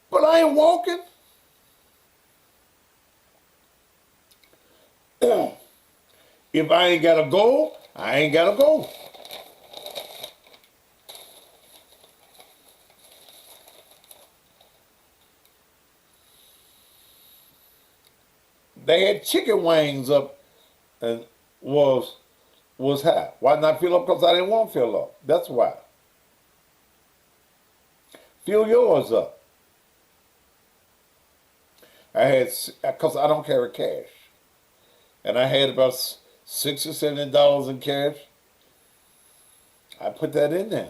But I ain't walking. If I ain't gotta go, I ain't gotta go. They had chicken wings up and was high. Why not fill up? Because I didn't want to fill up. That's why. Fill yours up. I had, because I don't carry cash. And I had about $60 or $70 in cash. I put that in there.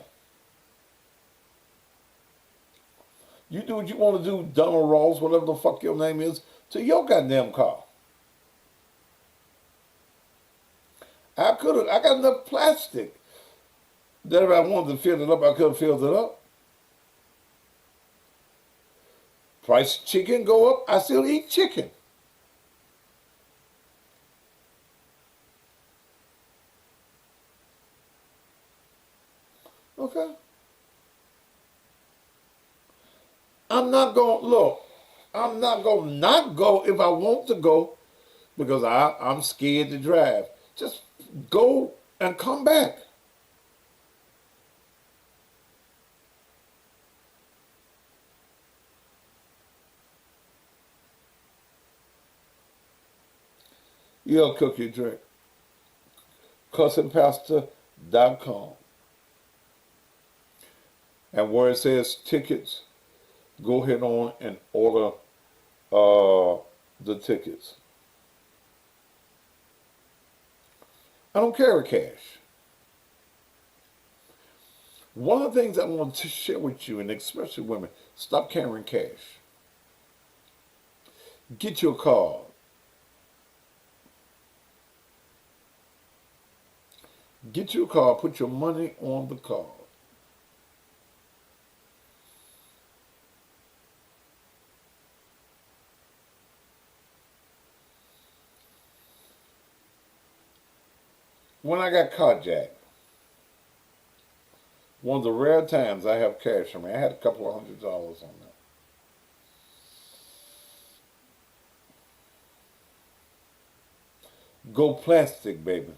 You do what you want to do, Donald Ross, whatever the fuck your name is, to your goddamn car. I got enough plastic that if I wanted to fill it up, I could have filled it up. Price of chicken go up, I still eat chicken. Okay? I'm not going to not go if I want to go because I'm scared to drive. Just go and come back. You'll cook your drink. CussingPastor.com. And where it says tickets, go ahead on and order the tickets. I don't carry cash. One of the things I want to share with you, and especially women, stop carrying cash. Get your card. Get your card, put your money on the card. When I got carjacked, one of the rare times I have cash on me, I had a couple of $100 on that. Go plastic, baby.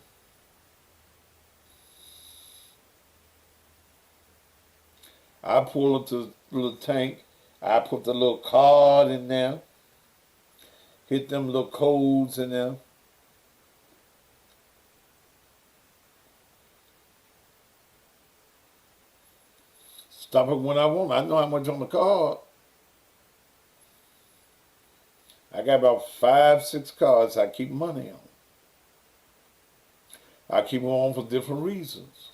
I pull up to the little tank. I put the little card in there. Hit them little codes in there. Stop it when I want. I know how much on the card. I got about 5, 6 cards I keep money on. I keep them on for different reasons.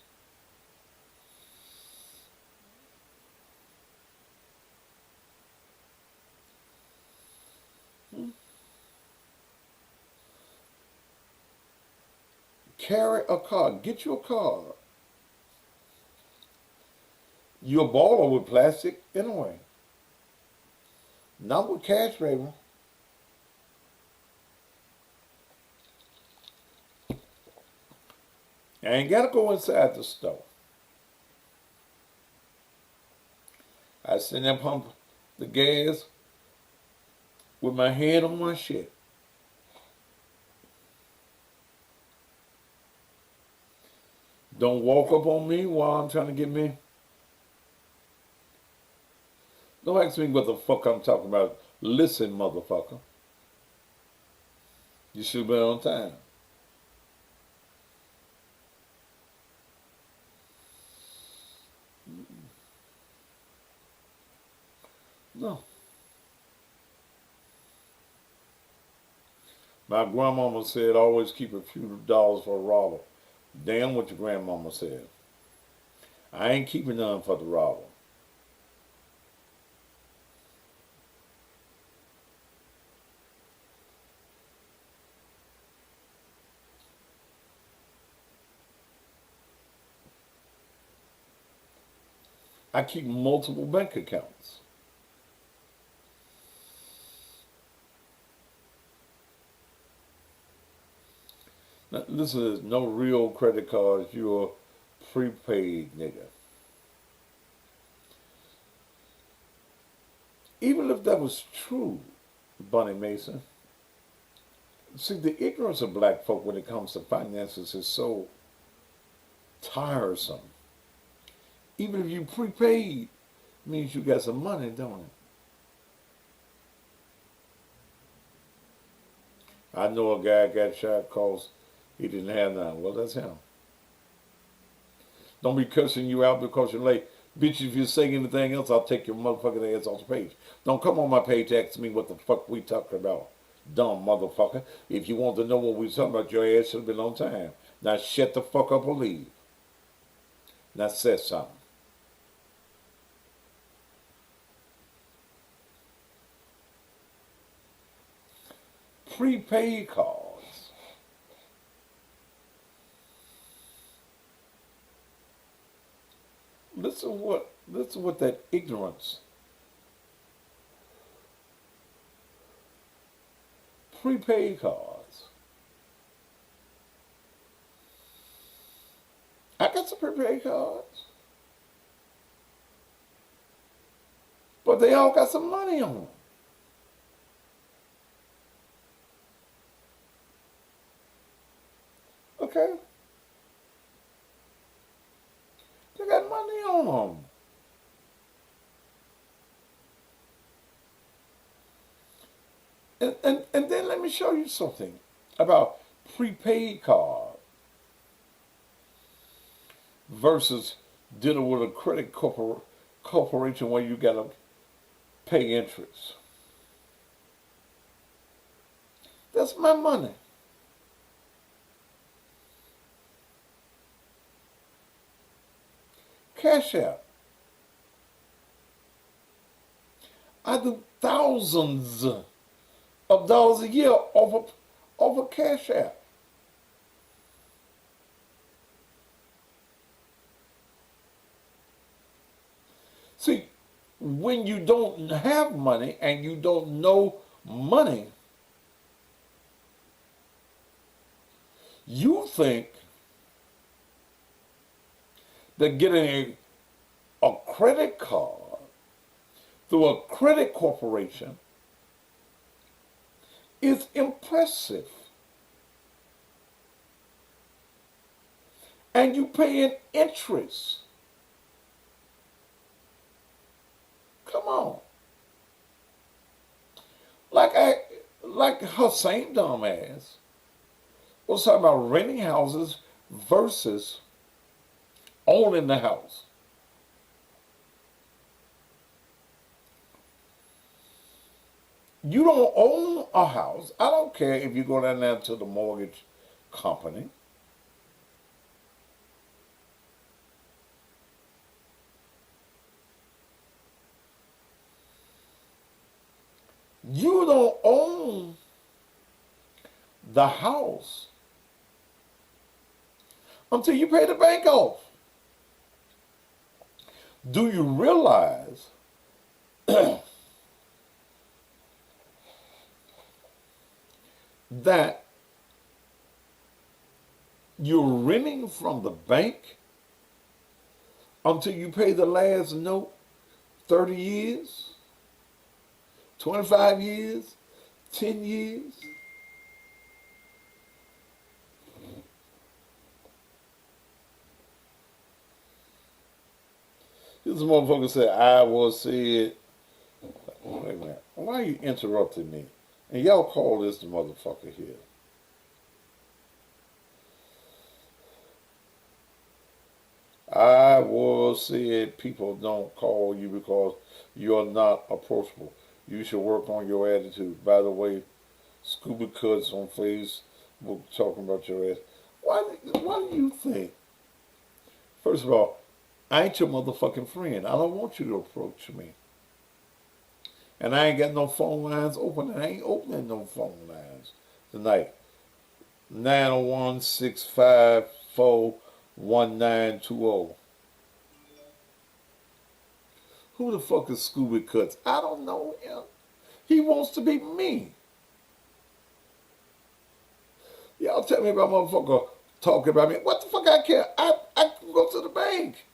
Carry a card. Get you a card. You're a baller with plastic anyway. Not with cash, baby. I ain't gotta go inside the store. I sit there pump the gas with my head on my shit. Don't walk up on me while I'm trying to get me. Don't ask me what the fuck I'm talking about. Listen, motherfucker. You should be on time. No. My grandmama said always keep a few dollars for a robber. Damn what your grandmama said. I ain't keeping none for the robber. I keep multiple bank accounts. Now, this is no real credit cards. You're a prepaid nigga. Even if that was true, Bunny Mason, see, the ignorance of black folk when it comes to finances is so tiresome. Even if you prepaid, means you got some money, don't it? I know a guy got shot because he didn't have none. Well, that's him. Don't be cursing you out because you're late. Bitch, if you say anything else, I'll take your motherfucking ass off the page. Don't come on my page to ask me what the fuck we talking about. Dumb motherfucker. If you want to know what we talking about, your ass should have been on time. Now shut the fuck up or leave. Now say something. Prepaid cards. Listen what that ignorance. Prepaid cards. I got some prepaid cards. But they all got some money on them. Okay? They got money on them. And then let me show you something about prepaid card versus dealing with a credit corporation where you got to pay interest. That's my money. Cash App. I do thousands of dollars a year off of Cash App. See, when you don't have money and you don't know money, you think that getting a credit card through a credit corporation is impressive. And you pay an interest. Come on. Like her same dumb ass was talking about renting houses versus owning the house. You don't own a house. I don't care if you go down there to the mortgage company. You don't own the house until you pay the bank off. Do you realize that you're renting from the bank until you pay the last note 30 years, 25 years, 10 years? This motherfucker said, I was said, wait a minute, why are you interrupting me? And y'all call this the motherfucker here. I was said people don't call you because you're not approachable. You should work on your attitude. By the way, Scuba Cuts on Facebook talking about your ass. Why do you think? First of all, I ain't your motherfucking friend. I don't want you to approach me. And I ain't got no phone lines open. I ain't opening no phone lines tonight. 901-654-1920. Who the fuck is Scooby Cuts? I don't know him. He wants to be me. Y'all tell me about motherfucker talking about me. What the fuck I care? I can go to the bank.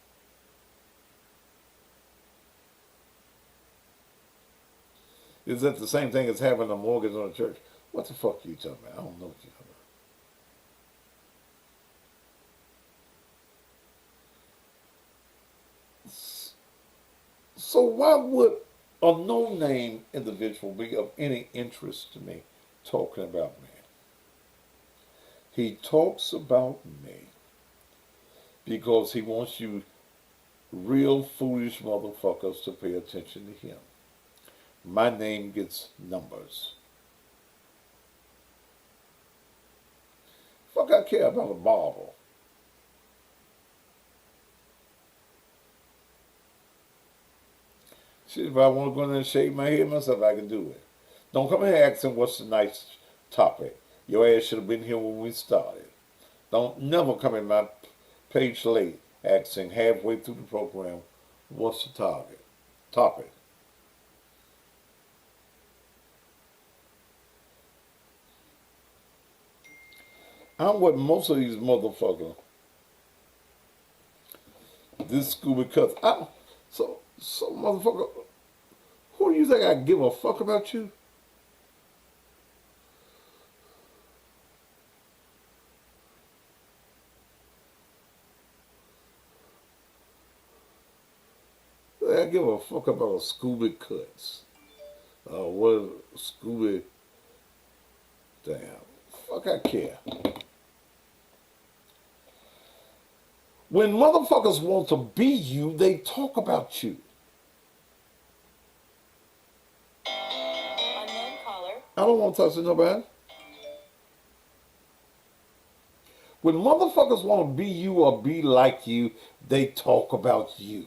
Is that the same thing as having a mortgage on a church? What the fuck are you talking about? I don't know what you're talking about. So why would a no-name individual be of any interest to me talking about me? He talks about me because he wants you real foolish motherfuckers to pay attention to him. My name gets numbers. Fuck I care about a Bible. Shit, if I want to go in there and shave my head myself, I can do it. Don't come here asking what's the nice topic. Your ass should have been here when we started. Don't never come in my page late asking halfway through the program, what's the topic? I'm what most of these motherfuckers, this Scooby Cuts, so motherfucker, who do you think I give a fuck about you? I give a fuck about a Scooby Cuts. What Scooby, damn, fuck I care. When motherfuckers want to be you, they talk about you. Unknown caller. I don't want to touch nobody. When motherfuckers want to be you or be like you, they talk about you.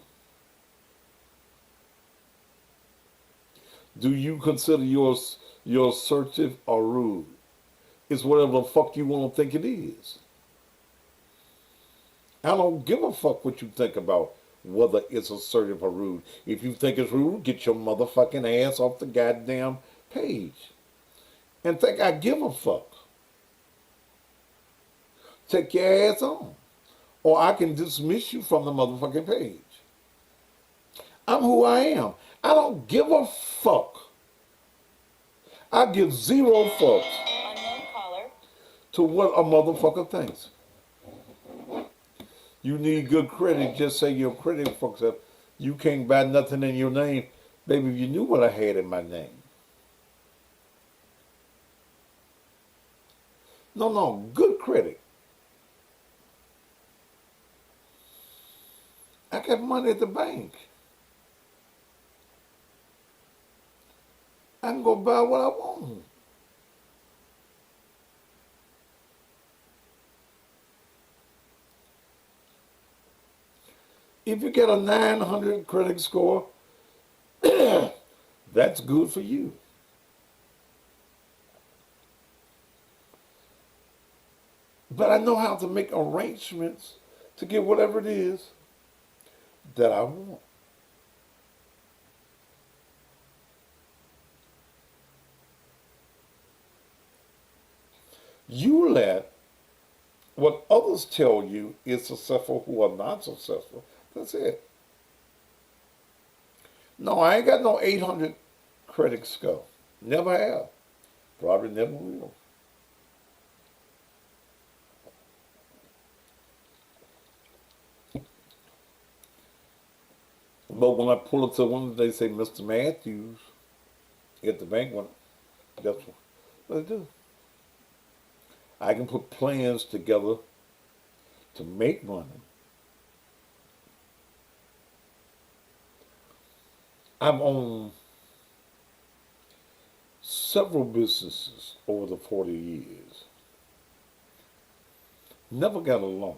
Do you consider yours assertive or rude? It's whatever the fuck you want to think it is. I don't give a fuck what you think about whether it's assertive or rude. If you think it's rude, get your motherfucking ass off the goddamn page. And think I give a fuck. Take your ass on. Or I can dismiss you from the motherfucking page. I'm who I am. I don't give a fuck. I give zero fucks Unknown caller. to what a motherfucker thinks. You need good credit, just say your credit fucks up. You can't buy nothing in your name. Baby, if you knew what I had in my name. No, good credit. I got money at the bank. I can go buy what I want. If you get a 900 credit score, that's good for you. But I know how to make arrangements to get whatever it is that I want. You let what others tell you is successful who are not successful. That's it. No, I ain't got no 800 credit score. Never have. Probably never will. But when I pull up to one, they say, Mr. Matthews, at the bank, when that's what I do. I can put plans together to make money. I've owned several businesses over the 40 years. Never got a loan.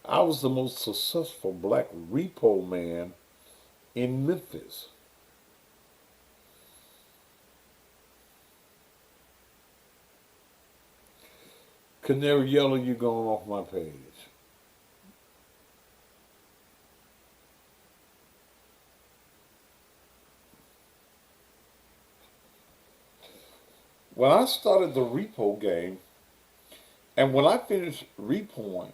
I was the most successful black repo man in Memphis. Canary Yellow, you going off my page. When I started the repo game, and when I finished repoing,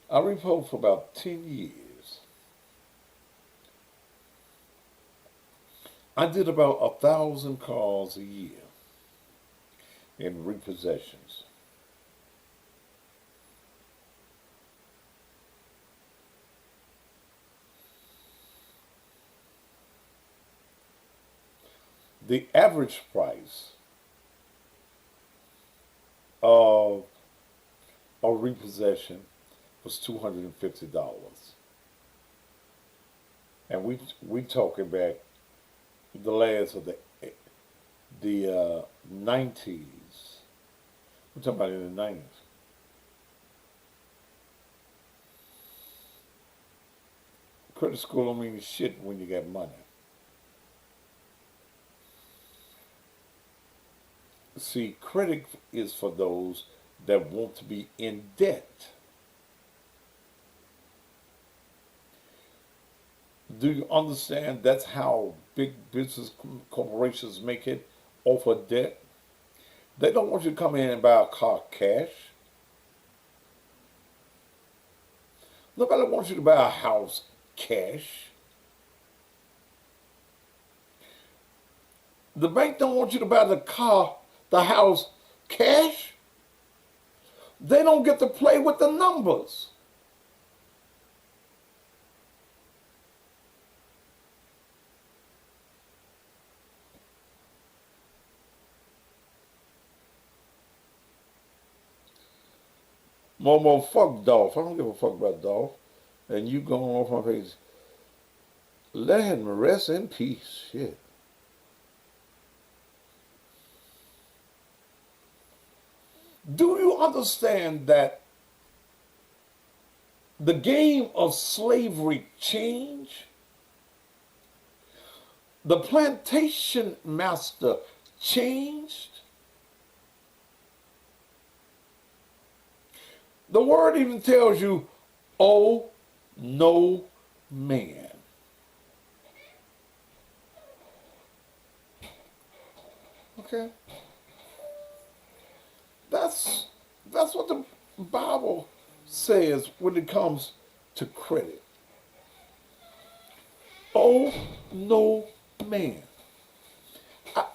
I repoed for about 10 years. I did about 1,000 cars a year in repossessions. The average price of a repossession was $250. And we talking back the last of the 90s. We're talking about in the 90s. Credit score don't mean shit when you got money. See, credit is for those that want to be in debt. Do you understand that's how big business corporations make it off of debt? They don't want you to come in and buy a car cash. Nobody wants you to buy a house cash. The bank don't want you to buy the house cash. They don't get to play with the numbers. Momo, fuck Dolph. I don't give a fuck about Dolph. And you going off my page. Let him rest in peace. Shit. Do you understand that the game of slavery changed? The plantation master changed. The word even tells you, oh, no man. Okay? That's what the Bible says when it comes to credit. Oh, no man.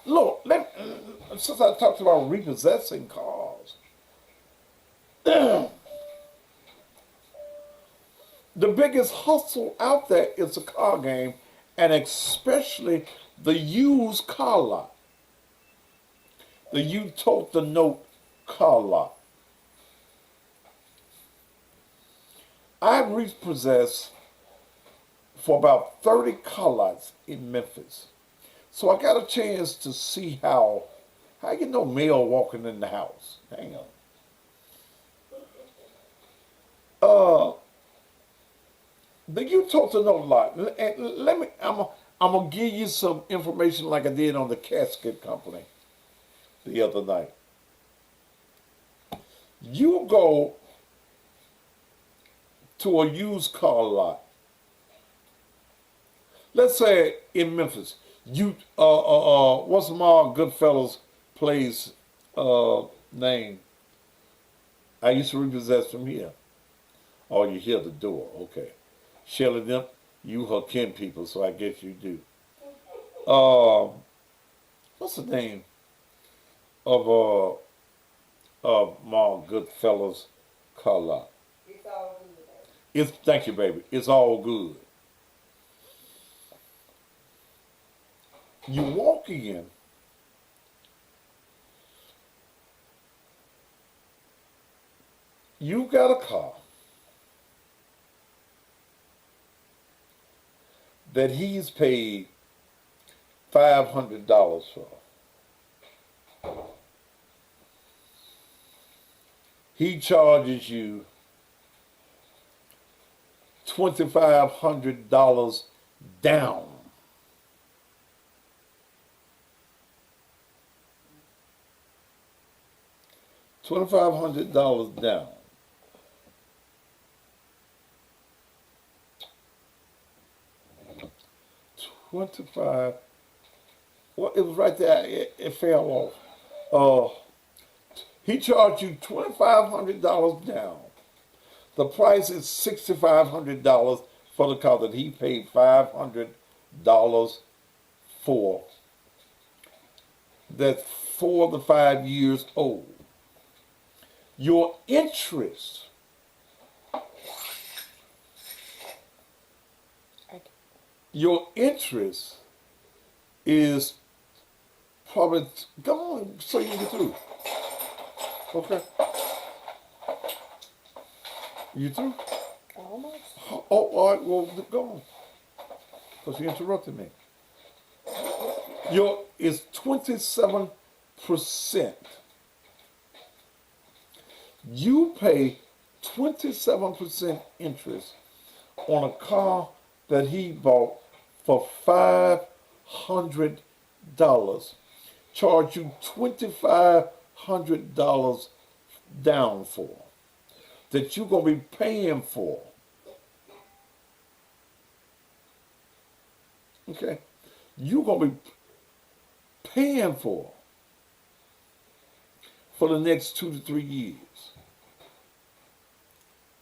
Look, since I talked about repossessing cars, the biggest hustle out there is the car game, and especially the used car lot. The you tote the note car lot. I've repossessed for about 30 car lots in Memphis. So I got a chance to see how you know mail walking in the house. Hang on. The you talk to know a lot. And I'm gonna give you some information like I did on the casket company the other night. You go to a used car lot. Let's say in Memphis, what's my Goodfellas place name. I used to repossess from here. Oh, you hear the door. Okay. Shelley, them, you her kin people, so I guess you do. What's the name of my Goodfellas car lot? It's thank you, baby. It's all good. You walk in. You got a car that he's paid $500 for. He charges you $2,500 down. $2,500 down. $25. Well, it was right there. It fell off. He charged you $2,500 down. The price is $6,500 for the car that he paid $500 for. That's 4 to 5 years old. Your interest is probably, go on so you can get through. Okay. You through? Almost. Oh, all right, well, go on. Because you interrupted me. It's 27%. You pay 27% interest on a car that he bought for $500. Charge you $2,500 down for, that you're going to be paying for. Okay? You're going to be paying for the next 2 to 3 years.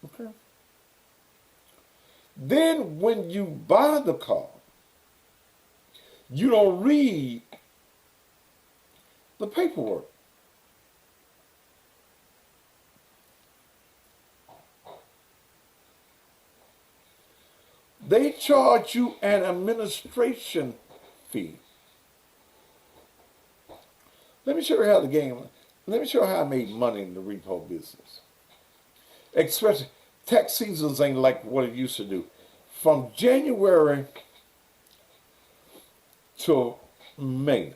Okay? Then when you buy the car, you don't read the paperwork. They charge you an administration fee. Let me show you how the game, let me show you how I made money in the repo business. Especially, tax seasons ain't like what it used to do. From January to May,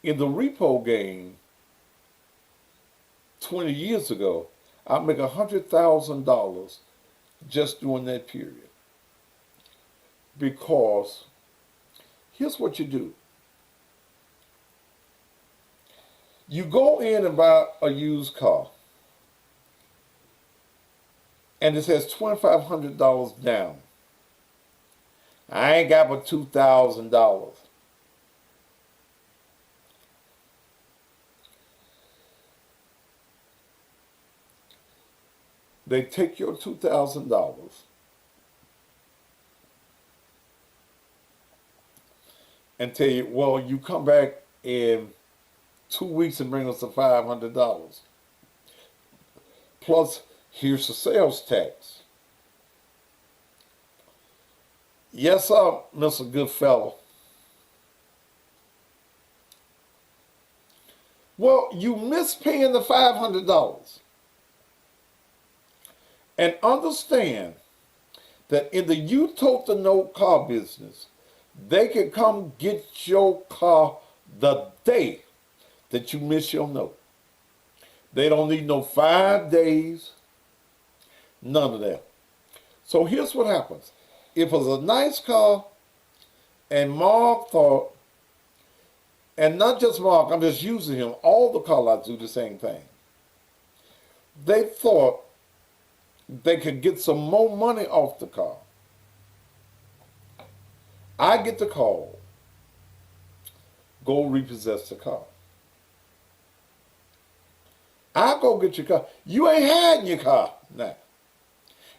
in the repo game 20 years ago, I make $100,000 just during that period. Because here's what you do. You go in and buy a used car, and it says $2,500 down. I ain't got but $2,000. They take your $2,000 and tell you, well, you come back in 2 weeks and bring us the $500. Plus, here's the sales tax. Yes, sir, Mr. Goodfellow. Well, you miss paying the $500. And understand that in the you tote the note car business, they can come get your car the day that you miss your note. They don't need no 5 days, none of that. So here's what happens. If it was a nice car, and Mark thought, and not just Mark, I'm just using him, all the car lots do the same thing. They thought they could get some more money off the car. I get the call. go repossess the car. I'll go get your car. You ain't had your car now.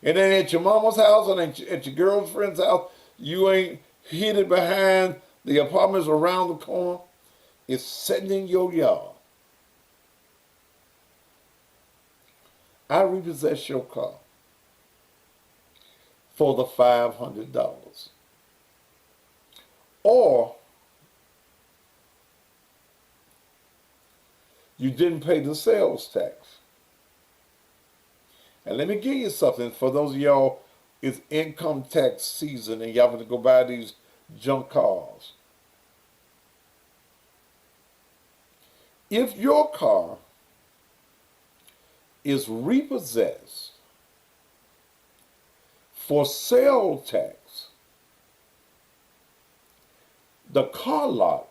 It ain't at your mama's house and ain't at your girlfriend's house. You ain't hid it behind the apartments around the corner. It's sitting in your yard. I repossess your car for the $500. Or you didn't pay the sales tax. And let me give you something for those of y'all, it's income tax season and y'all going to go buy these junk cars. If your car is repossessed for sale tax, the car lot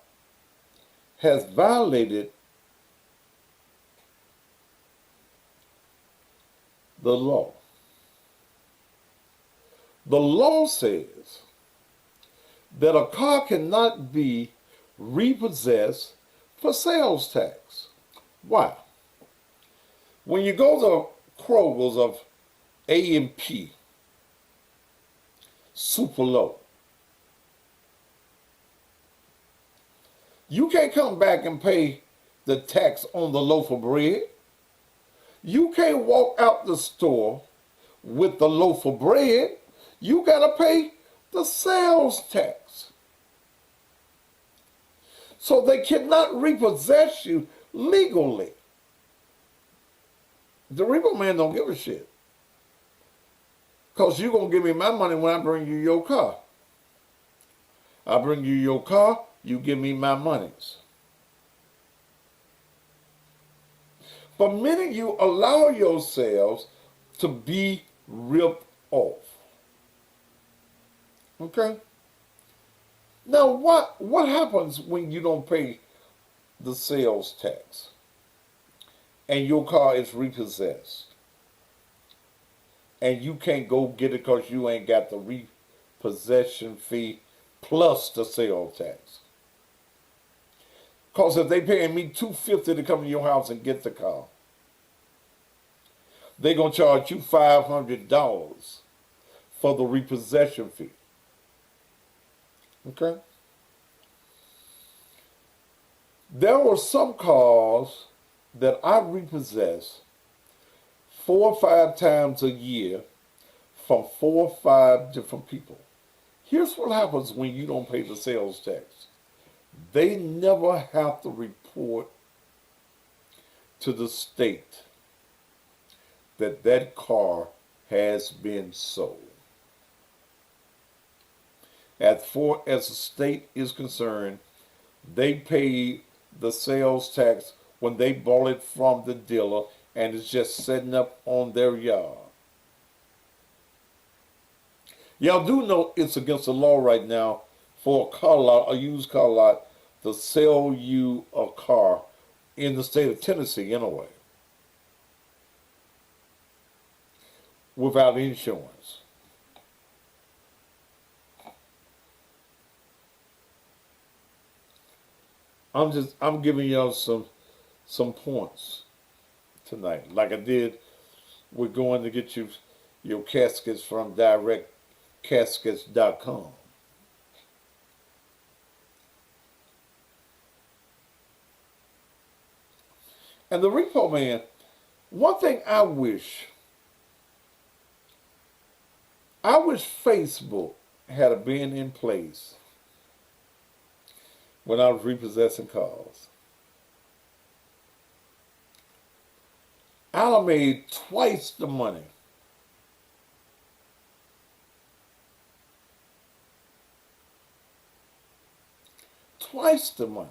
has violated the law. The law says that a car cannot be repossessed for sales tax. Why? When you go to Kroger's of A&P, super low, you can't come back and pay the tax on the loaf of bread. You can't walk out the store with the loaf of bread. You got to pay the sales tax. So they cannot repossess you legally. The repo man don't give a shit. Because you're going to give me my money when I bring you your car. I bring you your car, you give me my monies. But many of you allow yourselves to be ripped off. Okay? Now, what happens when you don't pay the sales tax and your car is repossessed and you can't go get it because you ain't got the repossession fee plus the sales tax? Because if they paying me $250 to come to your house and get the car, they're going to charge you $500 for the repossession fee. Okay? There were some cars that I repossessed 4 or 5 times a year from 4 or 5 different people. Here's what happens when you don't pay the sales tax. They never have to report to the state that that car has been sold. As far as the state is concerned, they pay the sales tax when they bought it from the dealer and it's just setting up on their yard. Y'all do know it's against the law right now for a car lot, a used car lot, to sell you a car in the state of Tennessee anyway, without insurance. I'm giving y'all some points tonight. Like I did, we're going to get you your caskets from directcaskets.com. And the repo man, one thing I wish Facebook had been in place when I was repossessing cars. I'd have made twice the money. Twice the money.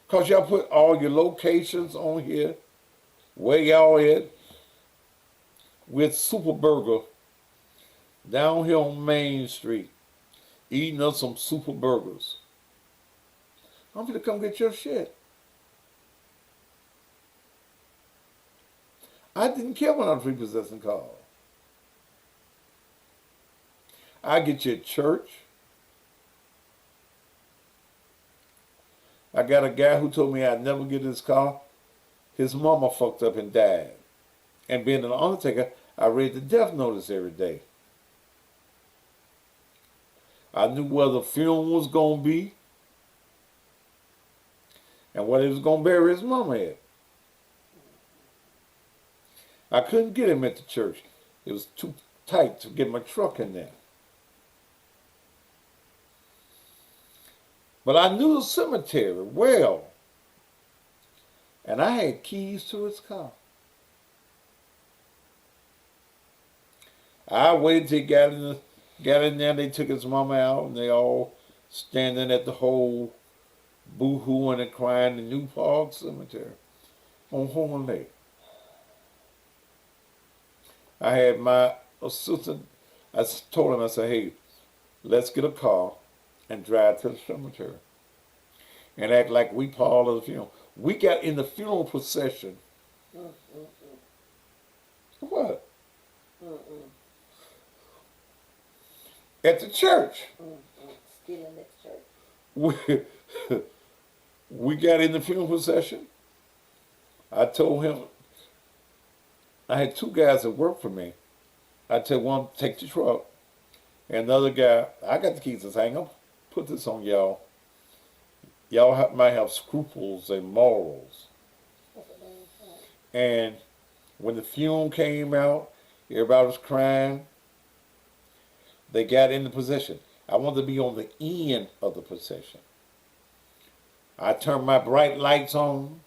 Because y'all put all your locations on here, where y'all at, with Super Burger down here on Main Street, eating up some Super Burgers. I'm gonna come get your shit. I didn't care when I was repossessing cars. I get you at church, I got a guy who told me I'd never get his car. His mama fucked up and died. And being an undertaker, I read the death notice every day. I knew where the funeral was going to be and where he was going to bury his mama at. I couldn't get him at the church. It was too tight to get my truck in there. But I knew the cemetery well. And I had keys to his car. I waited till he got in there. They took his mama out, and they all standing at the whole boo-hooing and crying in New Park Cemetery on Horn Lake. I had my assistant. I told him, I said, hey, let's get a car and drive to the cemetery and act like we part of the funeral. We got in the funeral procession. What? At the church. Still in that church. We got in the funeral procession. I told him, I had two guys that worked for me. I told one, take the truck. And the other guy, I got the keys. I said, hang up, put this on y'all. Y'all might have scruples and morals. And when the funeral came out, everybody was crying. They got in the procession. I wanted to be on the end of the procession. I turned my bright lights on.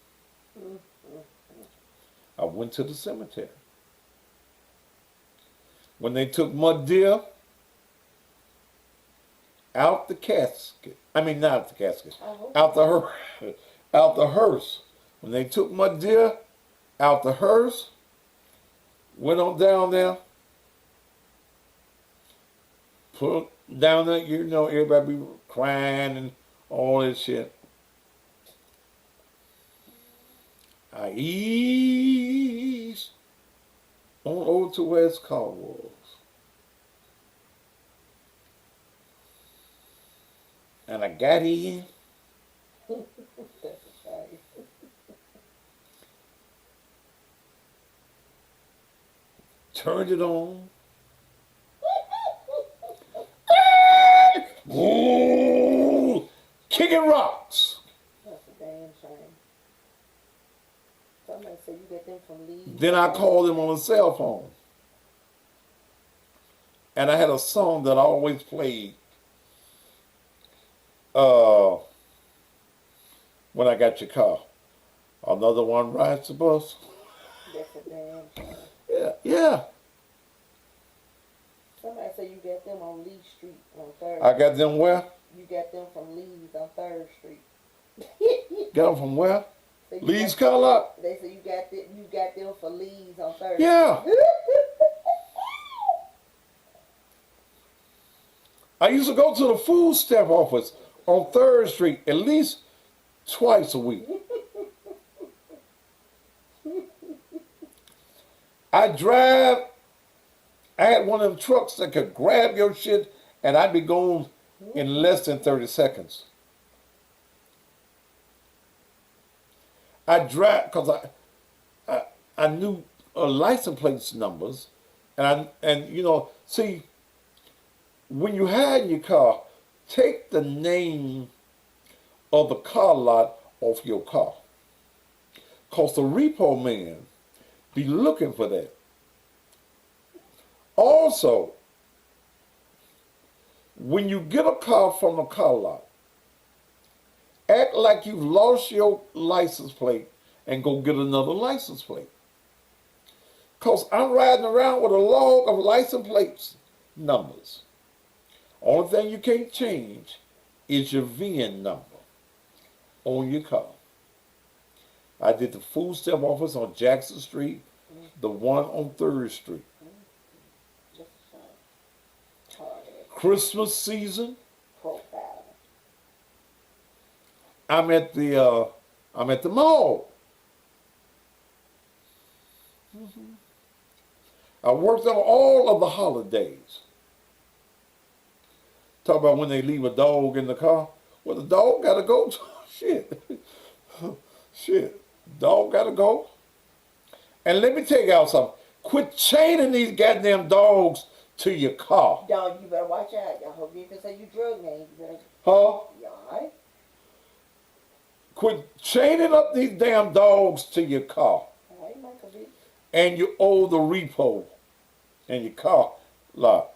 I went to the cemetery. When they took Mud Deer out the casket, I mean not out the casket, out the hearse. When they took Mud Deer out the hearse, went on down there, put down there, you know, everybody be crying and all that shit. I eased on over to where his car was. And I got in. Turned it on. Ooh, kicking rocks. That's a damn shame. Somebody said you get them from Leeds. Then I called him on a cell phone. And I had a song that I always played when I got your car. Another one rides the bus. That's a damn shame. Yeah. Somebody said you got them on Lee Street on 3rd. I got them where? You got them from Leeds on 3rd Street. Got them from where? So you Lee's got- car lot? They said you got them for Leeds on 3rd Yeah. I used to go to the food stamp office on 3rd Street at least twice a week. I had one of them trucks that could grab your shit and I'd be gone in less than 30 seconds. I drive, because I knew license plate numbers, and you know, see, when you hide your car, take the name of the car lot off your car, cause the repo man be looking for that. Also, when you get a car from a car lot, act like you've lost your license plate and go get another license plate. Because I'm riding around with a log of license plates numbers. Only thing you can't change is your VIN number on your car. I did the food stamp office on Jackson Street, the one on 3rd Street. Christmas season, Profile. I'm at the mall. I worked on all of the holidays. Talk about when they leave a dog in the car. Well, the dog got to go Shit. Shit. Dog gotta go. And let me tell y'all something. Quit chaining these goddamn dogs to your car. Dog, you better watch out. I hope you can say you drug man. You better. Huh? You alright? Quit chaining up these damn dogs to your car. Alright, Michael B. And you owe the repo in your car. Look,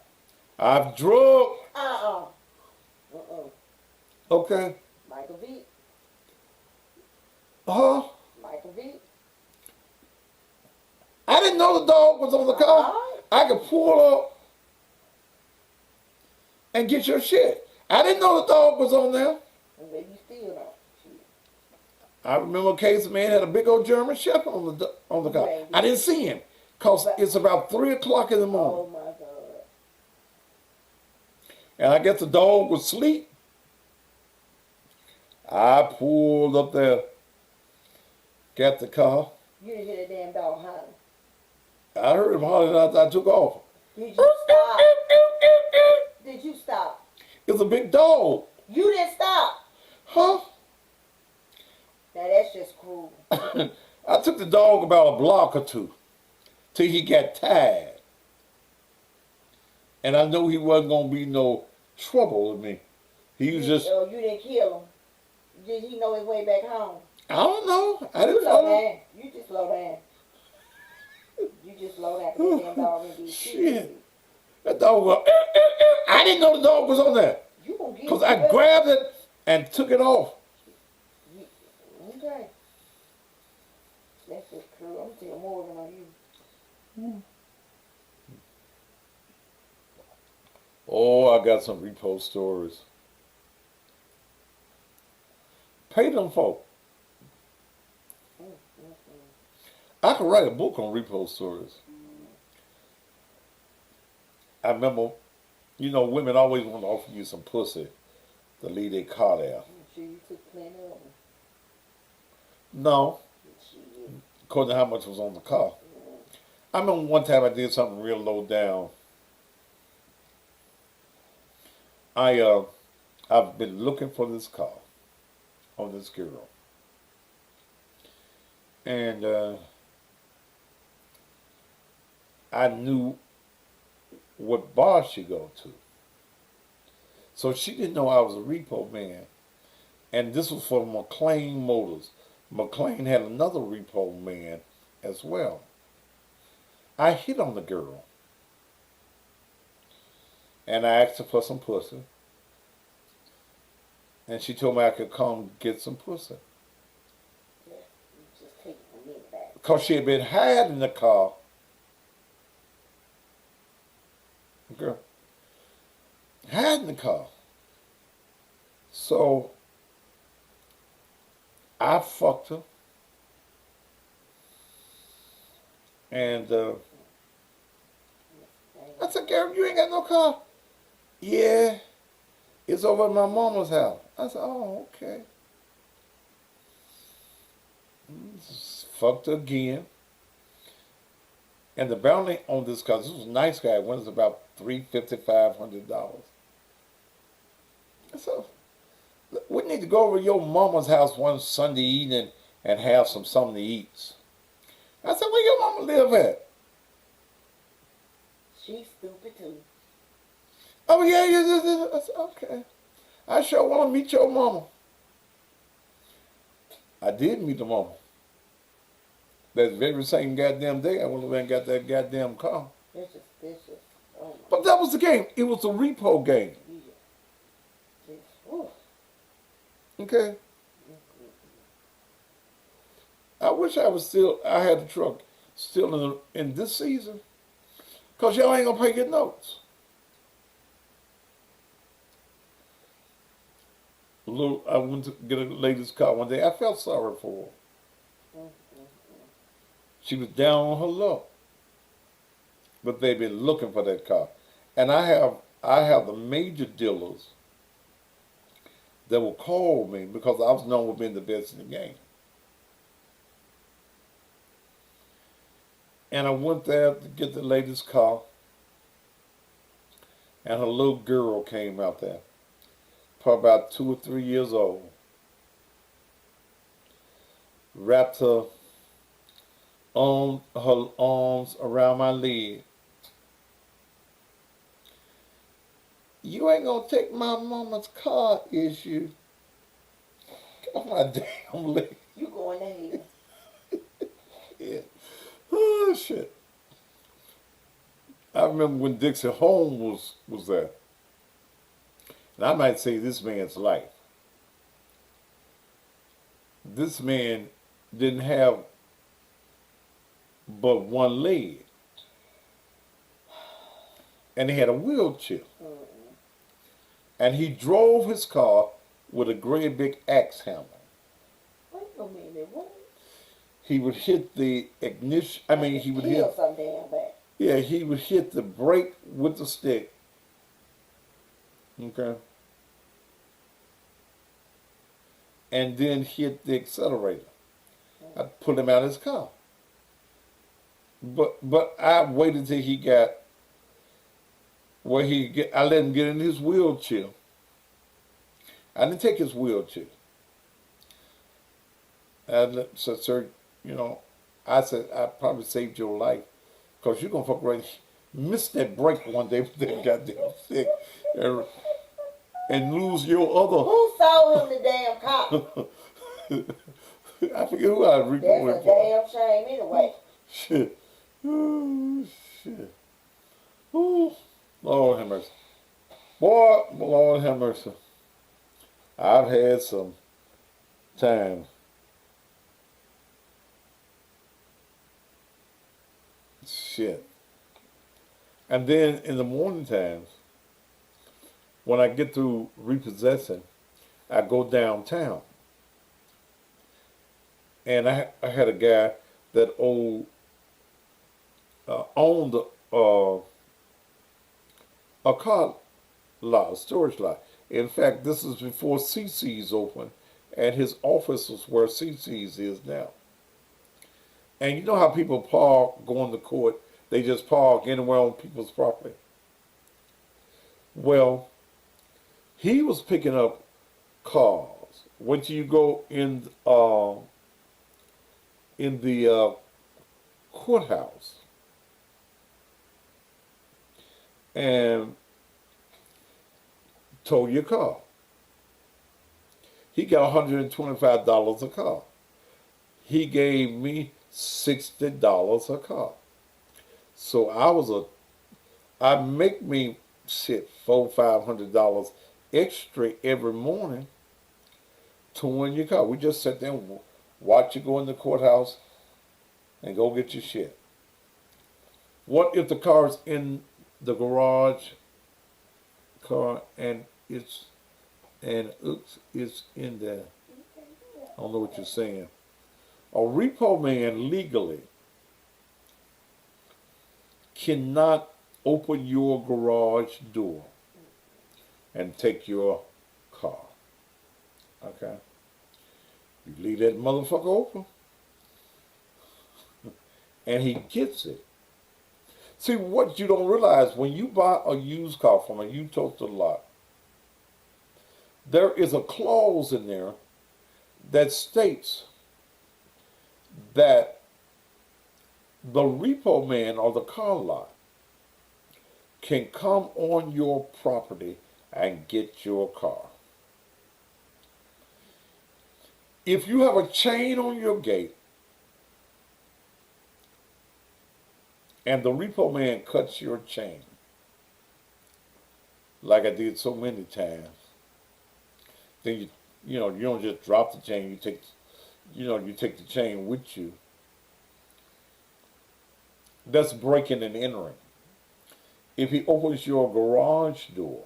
I've drug. Okay. Michael V. Huh? Michael V. I didn't know the dog was on the car. Uh-huh. I could pull up and get your shit. I didn't know the dog was on there. And maybe you still don't. Shit. I remember a case of man had a big old German Shepherd on the car. Baby. I didn't see him because it's about 3 o'clock in the morning. Oh my God. And I guess the dog was asleep. I pulled up there, got the car. You didn't hear that damn dog hollering. I heard him hollering after I took off. Did you stop? Did you stop? It was a big dog. You didn't stop. Huh? Now that's just cruel. I took the dog about a block or two till he got tired. And I knew he wasn't going to be no trouble with me. He was just, Oh, you didn't kill him. Did he know his way back home? I don't know. I You didn't slow know. down. You just slow down. You just slow down because that damn dog ain't be Shit. That dog was, I didn't know the dog was on there. You gonna get Because it. I grabbed it and took it off. Okay. That's just true. I'm gonna tell Morgan on you. Oh, I got some repo stories. Pay them folk. I could write a book on repo stories. I remember, you know, women always want to offer you some pussy to leave their car there. I'm sure you took plenty of them. No, Shit. according to how much was on the car. I remember one time I did something real low down. I've been looking for this car on this girl. And I knew what bar she go to. So she didn't know I was a repo man. And this was for McLean Motors. McLean had another repo man as well. I hit on the girl. And I asked her for some pussy. And she told me I could come get some pussy. Yeah, you just take a minute back. Because she had been hiding in the car. Girl. Hiding in the car. So I fucked her. And I said, Gary, you ain't got no car? Yeah, it's over at my mama's house. I said, oh, okay. Fucked her again. And the bounty on this car, this was a nice guy, was about $350–500. So we need to go over to your mama's house one Sunday evening and have something to eat. I said, where your mama live at? She's stupid too. Oh, yeah. I said, okay. I sure want to meet your mama. I did meet the mama. That very same goddamn day, I went over and got that goddamn car. That's just, oh my. But that was the game. It was a repo game. Yeah. Ooh. Okay? I wish I had the truck still in this season. Because y'all ain't going to pay your notes. I went to get a lady's car one day. I felt sorry for her. She was down on her luck. But they've been looking for that car. And I have the major dealers that will call me because I was known for being the best in the game. And I went there to get the lady's car. And her little girl came out there. Probably about 2 or 3 years old. wrapped her arms around my leg. You ain't gonna take my mama's car, is you? Get off my damn leg. You going to hell. Yeah. Oh shit. I remember when Dixie Holmes was there. And I might say this man's life. This man didn't have but one leg. And he had a wheelchair. And he drove his car with a great big axe hammer. Wait a minute, what? He would hit the ignition, he would Kill hit, some damn bad. yeah, he would hit the brake with the stick. Okay. And then hit the accelerator. I'd pull him out of his car. But I waited till he got where I let him get in his wheelchair. I didn't take his wheelchair. I said, sir, I said, I probably saved your life because you're going to fuck around, miss that break one day with that goddamn stick and lose your other. Who sold him the damn car? I forget who I That's reported a for. damn shame anyway. Shit. Oh, shit. Oh, Lord have mercy. Boy, Lord have mercy. I've had some time. Shit. And then in the morning times, when I get through repossessing, I go downtown. And I had a guy that owned a car lot, a storage lot. In fact, this is before CC's opened, and his office was where CC's is now. And you know how people park going to court? They just park anywhere on people's property. Well, he was picking up cars. When you go in the courthouse and tow your car. He got $125 a car. He gave me $60 a car. So I make me $400-500 extra every morning towing your car. We just sit there and watch you go in the courthouse and go get your shit. What if the car's in the garage car and it's in there? I don't know what you're saying. A repo man legally cannot open your garage door and take your car. Okay? You leave that motherfucker open and he gets it. See, what you don't realize, when you buy a used car from a used lot, there is a clause in there that states that the repo man or the car lot can come on your property and get your car. If you have a chain on your gate and the repo man cuts your chain, like I did so many times, then you don't just drop the chain, you take the chain with you. That's breaking and entering. If he opens your garage door,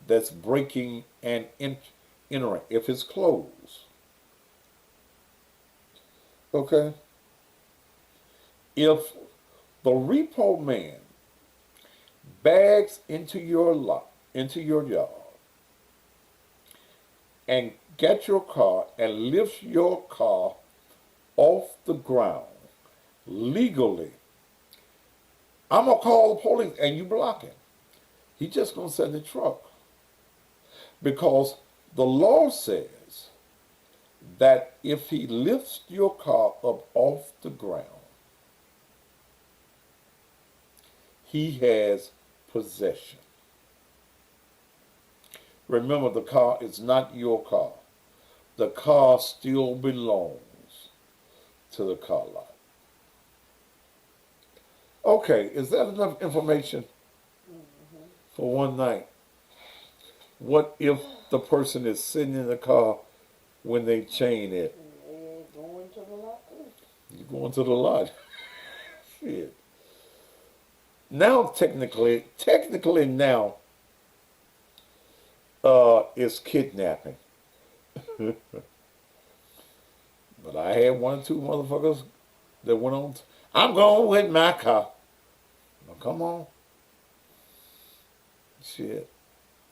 that's breaking and entering. If it's closed. Okay? If the repo man bags into your lot, into your yard, and gets your car and lifts your car off the ground legally, I'm going to call the police and you block him. He's just going to send the truck. Because the law says that if he lifts your car up off the ground, he has possession. Remember, the car is not your car. The car still belongs to the car lot. Okay, is that enough information for one night? What if the person is sitting in the car when they chain it? They're going to the lot too. You're going to the lot. Shit. Now, technically now, it's kidnapping. But I had one or two motherfuckers that went on. I'm going with my car. Now, come on. Shit.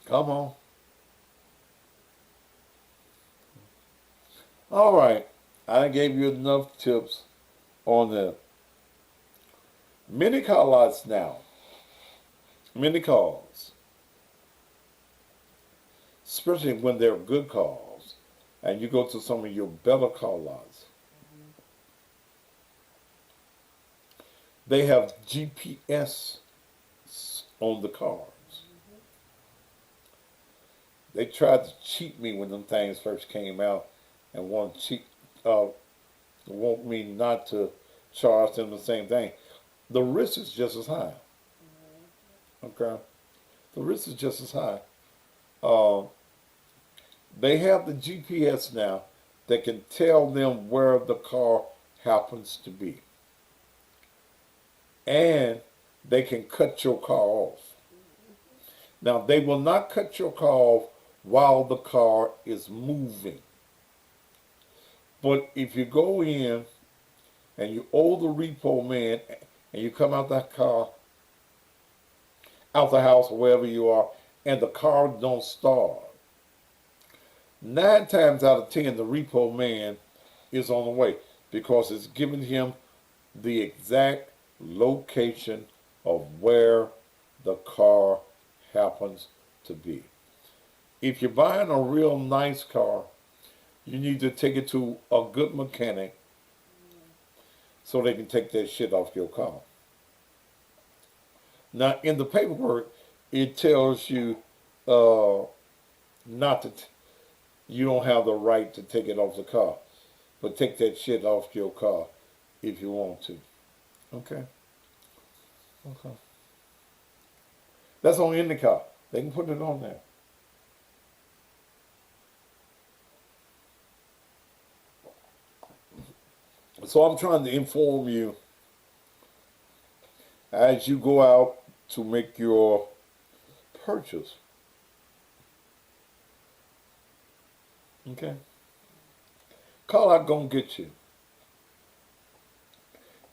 Come on. All right. I gave you enough tips on that. Many car lots now. Many cars. Especially when they're good cars. And you go to some of your better car lots. They have GPS on the cars. They tried to cheat me when them things first came out and want me not to charge them the same thing. The risk is just as high. Okay? The risk is just as high. They have the GPS now that can tell them where the car happens to be. And they can cut your car off. Now, they will not cut your car off while the car is moving. But if you go in and you owe the repo man and you come out that car, out the house or wherever you are, and the car don't start, 9 times out of 10, the repo man is on the way because it's giving him the exact location of where the car happens to be. If you're buying a real nice car, you need to take it to a good mechanic so they can take that shit off your car. Now, in the paperwork, it tells you not to, you don't have the right to take it off the car, but take that shit off your car if you want to. Okay? Okay. That's only in the car. They can put it on there. So I'm trying to inform you as you go out to make your purchase. Okay? Call out gonna get you.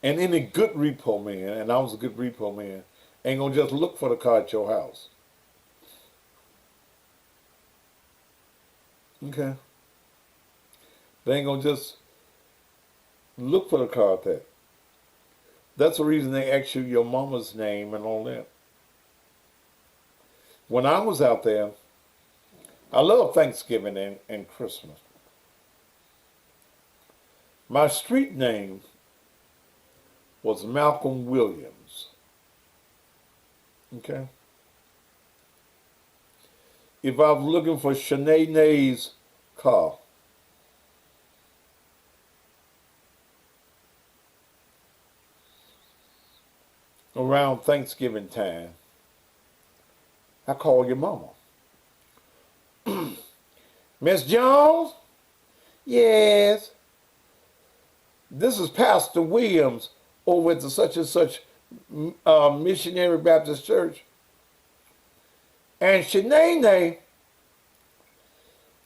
And any good repo man, and I was a good repo man, ain't gonna just look for the car at your house. Okay? They ain't gonna just look for the car at that. That's the reason they ask you your mama's name and all that. When I was out there, I love Thanksgiving and Christmas. My street name was Malcolm Williams. Okay? If I was looking for Shanae's car, around Thanksgiving time, I call your mama. Miss Jones? Yes. This is Pastor Williams over at the such and such Missionary Baptist Church. And Shanae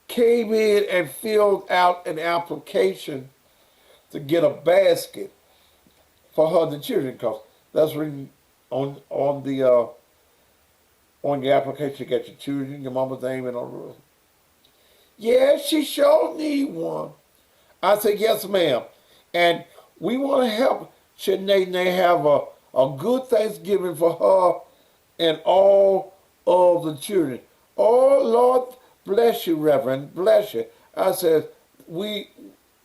came in and filled out an application to get a basket for her the children, because that's written on the application. You got your children, your mama's name, and all the rest. Yeah, she sure need one. I said, yes, ma'am. And we want to help Shanae have a good Thanksgiving for her and all of the children. Oh, Lord, bless you, Reverend, bless you. I said,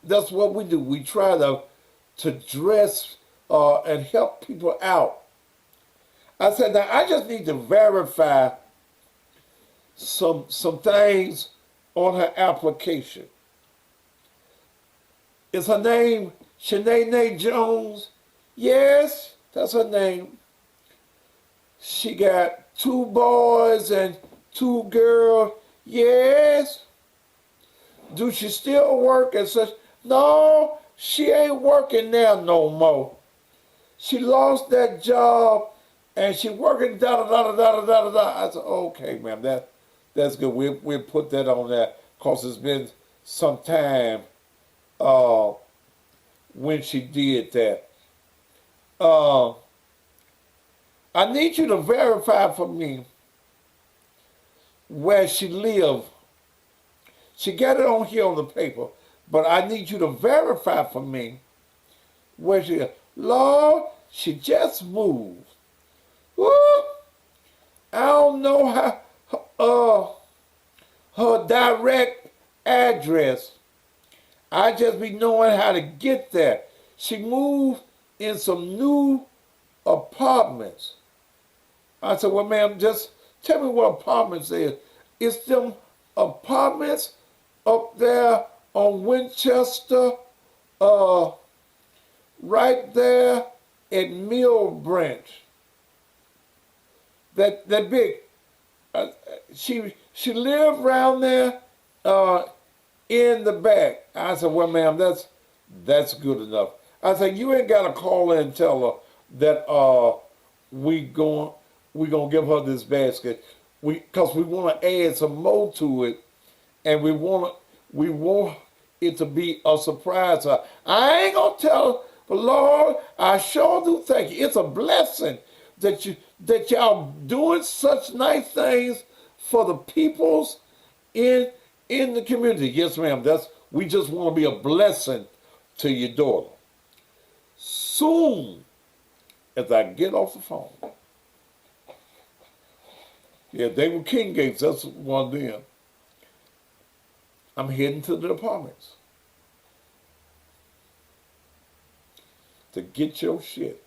that's what we do. We try to dress and help people out. I said, now I just need to verify some things on her application. Is her name Shanae Jones? Yes, that's her name. She got 2 boys and 2 girls. Yes. Do she still work at such? No, she ain't working there no more. She lost that job and she working da da da da da da da. I said, okay, ma'am, that's good. We'll put that on there because it's been some time when she did that. I need you to verify for me where she lived. She got it on here on the paper, but I need you to verify for me where she is. Lord, she just moved. Woo! I don't know how her direct address. I just be knowing how to get there. She moved in some new apartments. I said, well, ma'am, just tell me what apartments is. It's them apartments up there on Winchester, right there at Mill Branch. That big. She lived around there in the back. I said, well, ma'am, that's good enough. I said, you ain't got to call her and tell her that we gonna give her this basket. Because we want to add some more to it, and we want it to be a surprise to her. I ain't gonna tell her, but Lord, I sure do thank you. It's a blessing that y'all doing such nice things for the peoples in the community. Yes, ma'am. We just want to be a blessing to your daughter. Soon as I get off the phone. Yeah, they were King Gates. That's one of them. I'm heading to the apartments to get your shit.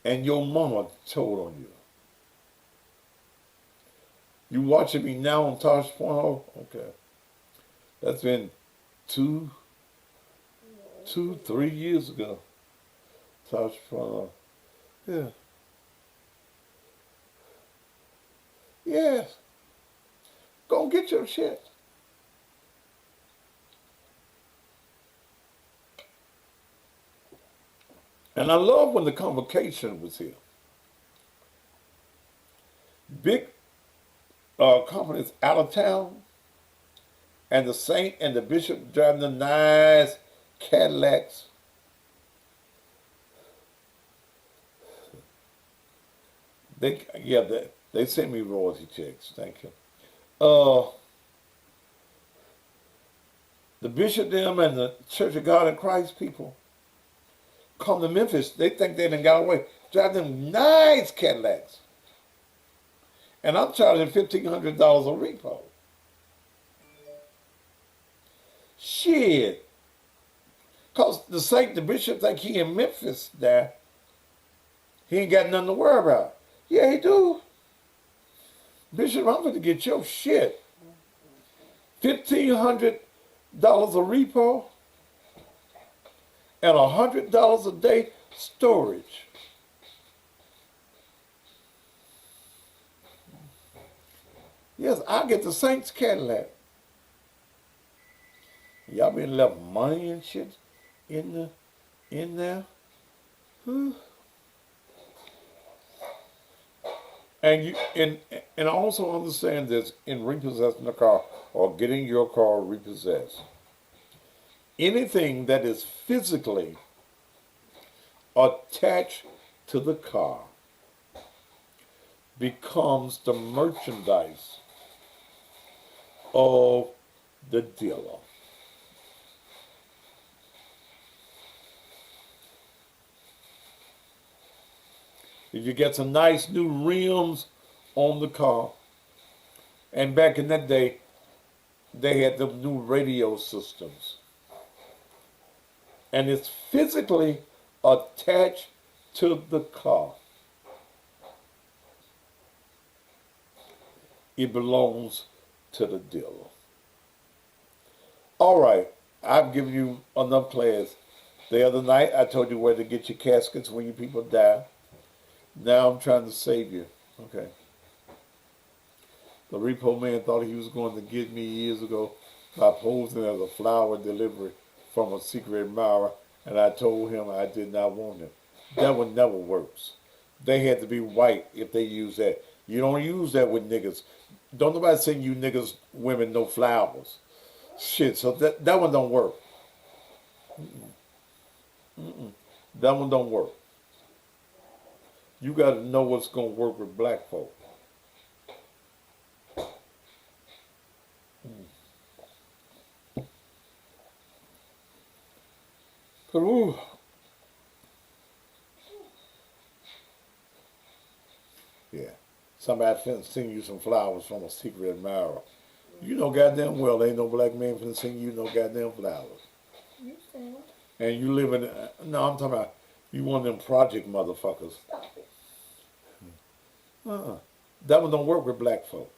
And your mama told on you. You watching me now on Tosh.0? Okay. That's been 3 years ago. Tosh.0. Yeah. Yes. Go get your shit. And I love when the convocation was here. Big companies out of town, and the saint and the bishop driving the nice Cadillacs. They sent me royalty checks. Thank you. The bishop them and the Church of God in Christ people come to Memphis. They think they done got away. Drive them nice Cadillacs. And I'm charging $1,500 a repo. Shit. Because the bishop think he in Memphis there. He ain't got nothing to worry about. Yeah, he do. Bishop, I'm going to get your shit. $1,500 a repo and $100 a day storage. Yes, I get the Saints Cadillac. Y'all been left money and shit in there. And you and also understand this in repossessing a car or getting your car repossessed. Anything that is physically attached to the car becomes the merchandise of the dealer. If you get some nice new rims on the car, and back in that day, they had them new radio systems. And it's physically attached to the car. It belongs to the dealer. All right, I've given you enough class. The other night, I told you where to get your caskets when you people die. Now I'm trying to save you. Okay. The repo man thought he was going to get me years ago by posing as a flower delivery from a secret admirer, and I told him I did not want him. That one never works. They had to be white if they use that. You don't use that with niggas. Don't nobody send you niggas, women, no flowers. Shit, so that one don't work. That one don't work. You got to know what's going to work with black folk. Ooh. Yeah. Somebody finna send you some flowers from a secret admirer. You know goddamn well ain't no black man finna send you no goddamn flowers. You saying? And you live in, no, I'm talking about you one of them project motherfuckers. Stop it. That one don't work with black folk.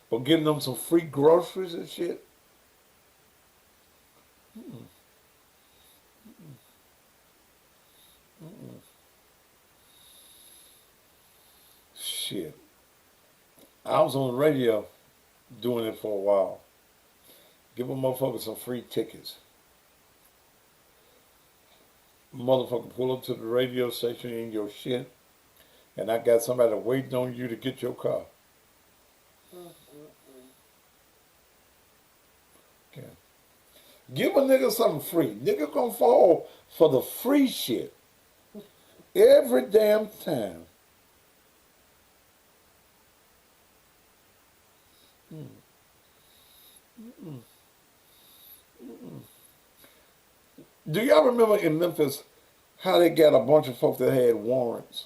But giving them some free groceries and shit. Shit. I was on the radio doing it for a while. Give a motherfucker some free tickets. Motherfucker pull up to the radio station in your shit, and I got somebody waiting on you to get your car. Okay. Give a nigga something free. Nigga gonna fall for the free shit every damn time. Do y'all remember in Memphis how they got a bunch of folks that had warrants?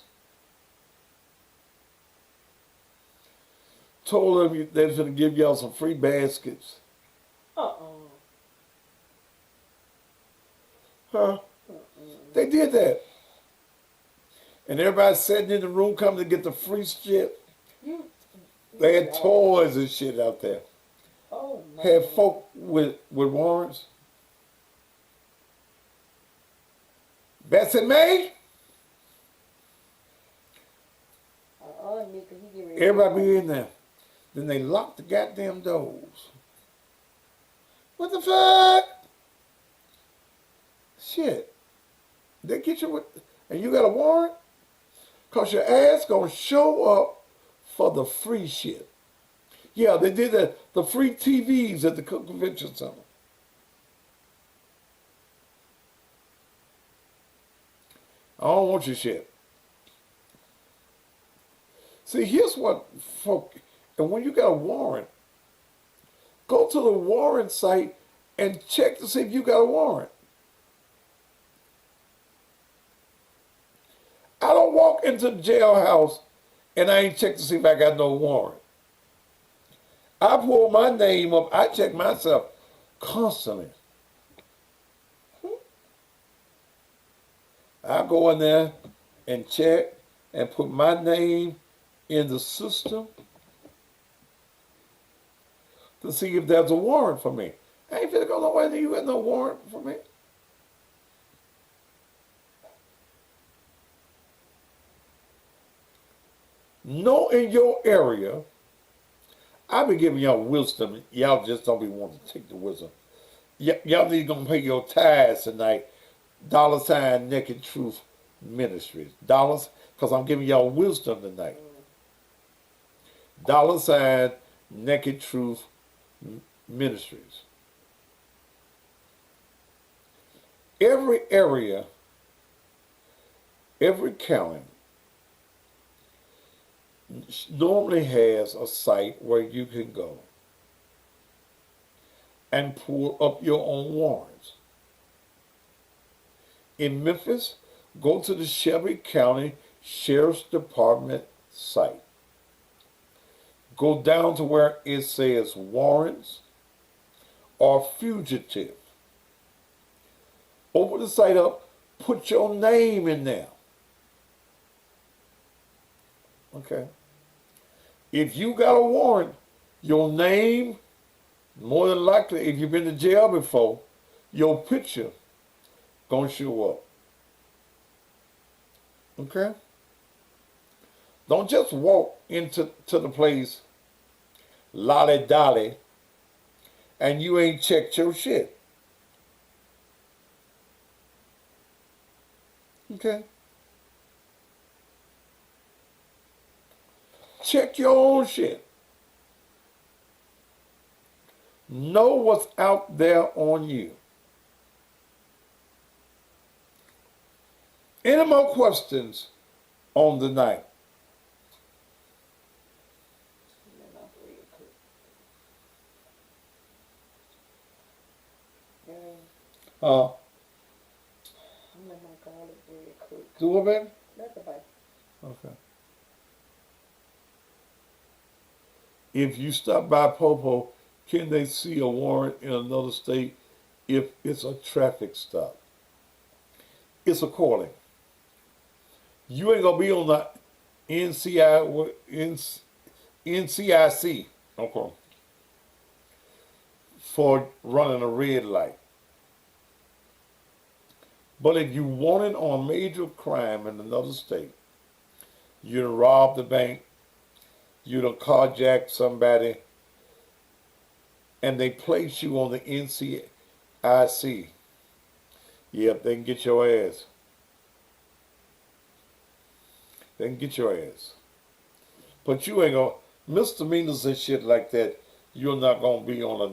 Told them they was going to give y'all some free baskets. Huh? They did that. And everybody sitting in the room coming to get the free shit. They had toys and shit out there. Oh, my Had folk with warrants. Bessie May? Nigga, he get ready. Everybody be in there. Then they lock the goddamn doors. What the fuck? Shit. They get you with, and you got a warrant? Cause your ass gonna show up for the free shit. Yeah, they did that. The free TVs at the convention center. I don't want your shit. See, here's what folk, and when you got a warrant, go to the warrant site and check to see if you got a warrant. I don't walk into the jailhouse and I ain't check to see if I got no warrant. I pull my name up, I check myself constantly. I go in there and check and put my name in the system to see if there's a warrant for me. I ain't finna go nowhere that you got no warrant for me. Know in your area, I be giving y'all wisdom. Y'all just don't be wanting to take the wisdom. Y'all need to pay your tithes tonight. $ Naked Truth Ministries. Dollars, because I'm giving y'all wisdom tonight. $ Naked Truth Ministries. Every area, every county normally has a site where you can go and pull up your own warrants. In Memphis, go to the Shelby County Sheriff's Department site. go down to where it says warrants or fugitive. Open the site up, put your name in there. Okay. If you got a warrant, your name, more than likely, if you've been to jail before, your picture gonna show up. Okay? Don't just walk into the place lolly-dolly and you ain't checked your shit. Okay? Check your own shit. Know what's out there on you. Any more questions on the night? I'm letting my garlic bread cook. Do what, baby? That's about Okay. If you stop by Popo, can they see a warrant in another state if it's a traffic stop? It's a calling. You ain't gonna be on the NCIC, okay, for running a red light. But if you wanted on a major crime in another state, you done robbed the bank, you done carjacked somebody, and they place you on the NCIC, yep, they can get your ass. They can get your ass. But you ain't gonna, misdemeanors and shit like that, you're not gonna be on a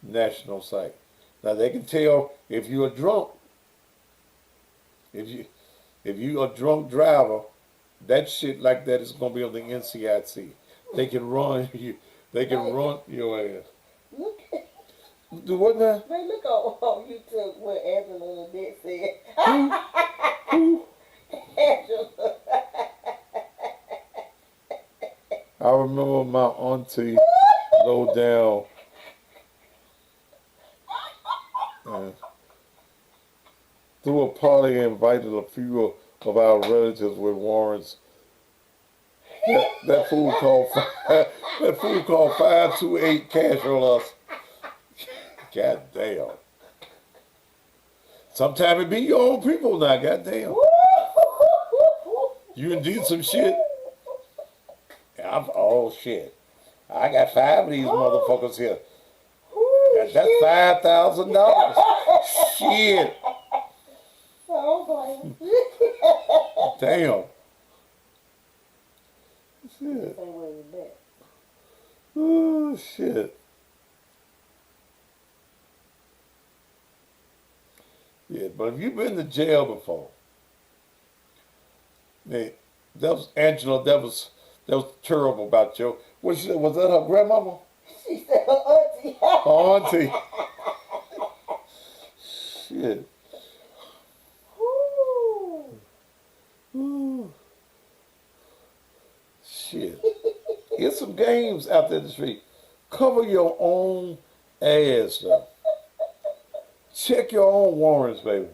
national site. Now they can tell if you're drunk, if you a drunk driver, that shit like that is gonna be on the NCIC. They can run you. They can run your ass. Look at Do what now? man, look on YouTube what Angela Dick said. Who? Angela. I remember my auntie low down. Threw a party and invited a few of our relatives with warrants. That fool called 528 cash on us. God damn. Sometimes it be your own people now, god damn. You done did some shit. Oh shit. I got 5 of these motherfuckers here. That's $5,000. Shit. Damn. Shit. Oh shit. Yeah, but if you've been to jail before, that was Angela. That was terrible about you. What she said? Was that her grandmama? She said her auntie. Her auntie. Shit. Ooh. Shit. Get some games out there in the street. Cover your own ass though. Check your own warrants, baby.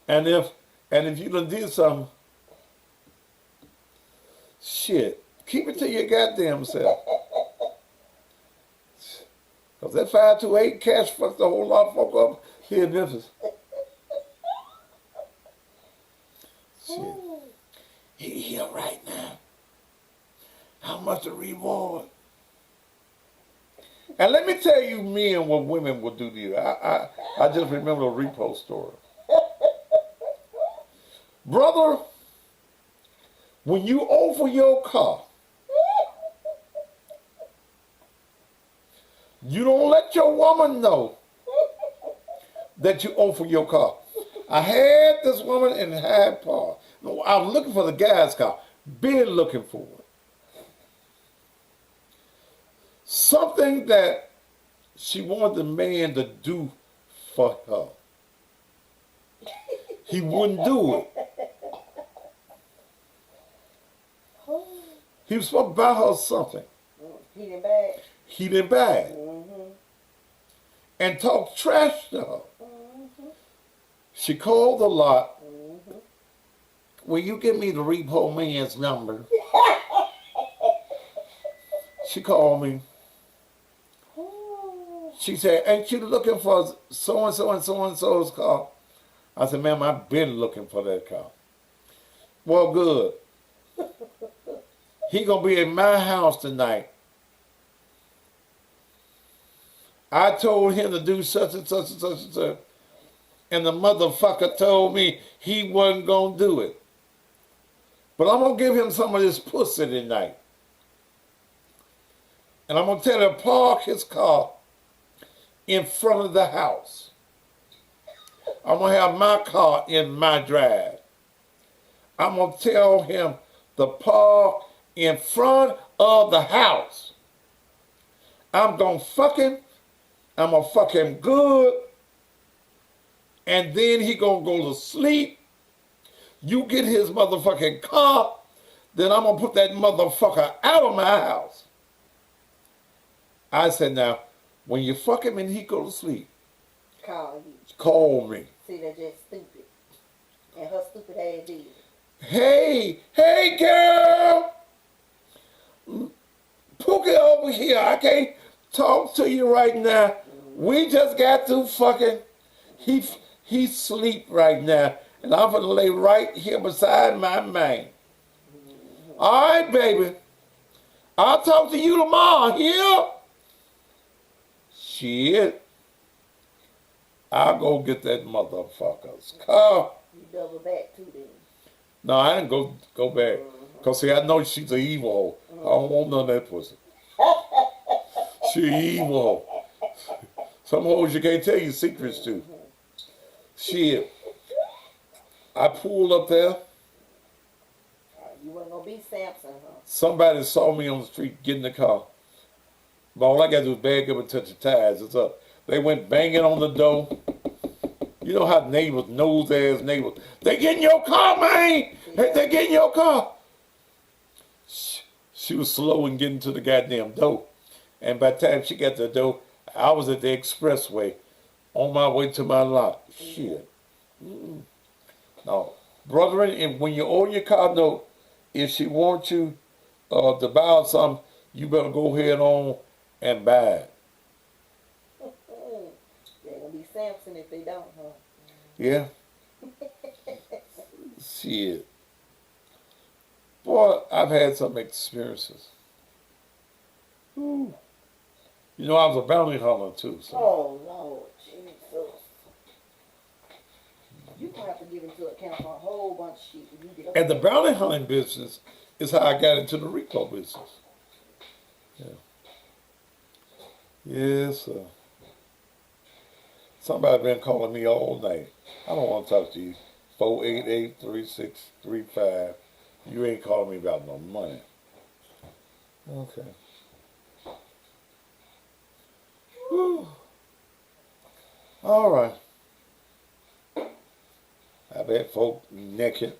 And if you done did something, shit, keep it to your goddamn self. Cause that 528 cash fucked a whole lot of folk up here in Memphis. Shit. He here right now. How much a reward? And let me tell you men what women will do to you. I just remember a repo story. Brother, when you offer your car, you don't let your woman know that you offer your car. I had this woman in Hyde Park. I was looking for the guy's car. Been looking for it. Something that she wanted the man to do for her. He wouldn't do it. He was supposed to buy her something. He didn't bag. He didn't buy it. Mm-hmm. And talked trash to her. Mm-hmm. She called the lot. Mm-hmm. Will you give me the repo man's number? She called me. She said, ain't you looking for so-and-so and so-and-so's car? I said, ma'am, I've been looking for that car. Well, good. He gonna be in my house tonight. I told him to do such and such and such and such. And the motherfucker told me he wasn't gonna do it. But I'm gonna give him some of this pussy tonight. And I'm gonna tell him to park his car in front of the house. I'm gonna have my car in my drive. I'm gonna tell him to park in front of the house. I'm gonna fuck him. I'm gonna fuck him good. And then he gonna go to sleep. You get his motherfucking car, then I'm gonna put that motherfucker out of my house. I said, now, when you fuck him and he go to sleep, call me. See, they're just stupid. And her stupid ass did. Hey girl! Pookie over here. I can't talk to you right now. We just got through fucking. He sleep right now. And I'm gonna lay right here beside my man. All right, baby. I'll talk to you tomorrow, here. Shit. I'll go get that motherfucker's car. You double back too then. No, I didn't go back. Because, see, I know she's an evil hoe. I don't want none of that pussy. She evil hoe. Some hoes you can't tell your secrets to. Shit. I pulled up there. You wasn't going to be Samson, huh? Somebody saw me on the street getting the car. But all I got to do is bag up and touch the tires. It's up. They went banging on the door. You know how neighbors, nose-ass neighbors, they get in your car, man! They get in your car! She was slow in getting to the goddamn door. And by the time she got to the door, I was at the expressway on my way to my lot. Shit. No. Brethren, if, when you owe your car note, if she wants you to buy something, you better go ahead on and buy it. They're going to be Samson if they don't, huh? Yeah. Shit. Boy, I've had some experiences. Ooh. You know, I was a bounty hunter too. So. Oh, Lord, Jesus. You going to have to give into account for a whole bunch of shit. When you get And the bounty hunting business is how I got into the RICO business. Yeah. Yes, sir. Somebody been calling me all night. I don't want to talk to you. 488-3635. You ain't calling me about no money. Okay. Whew. All right. I've had folk naked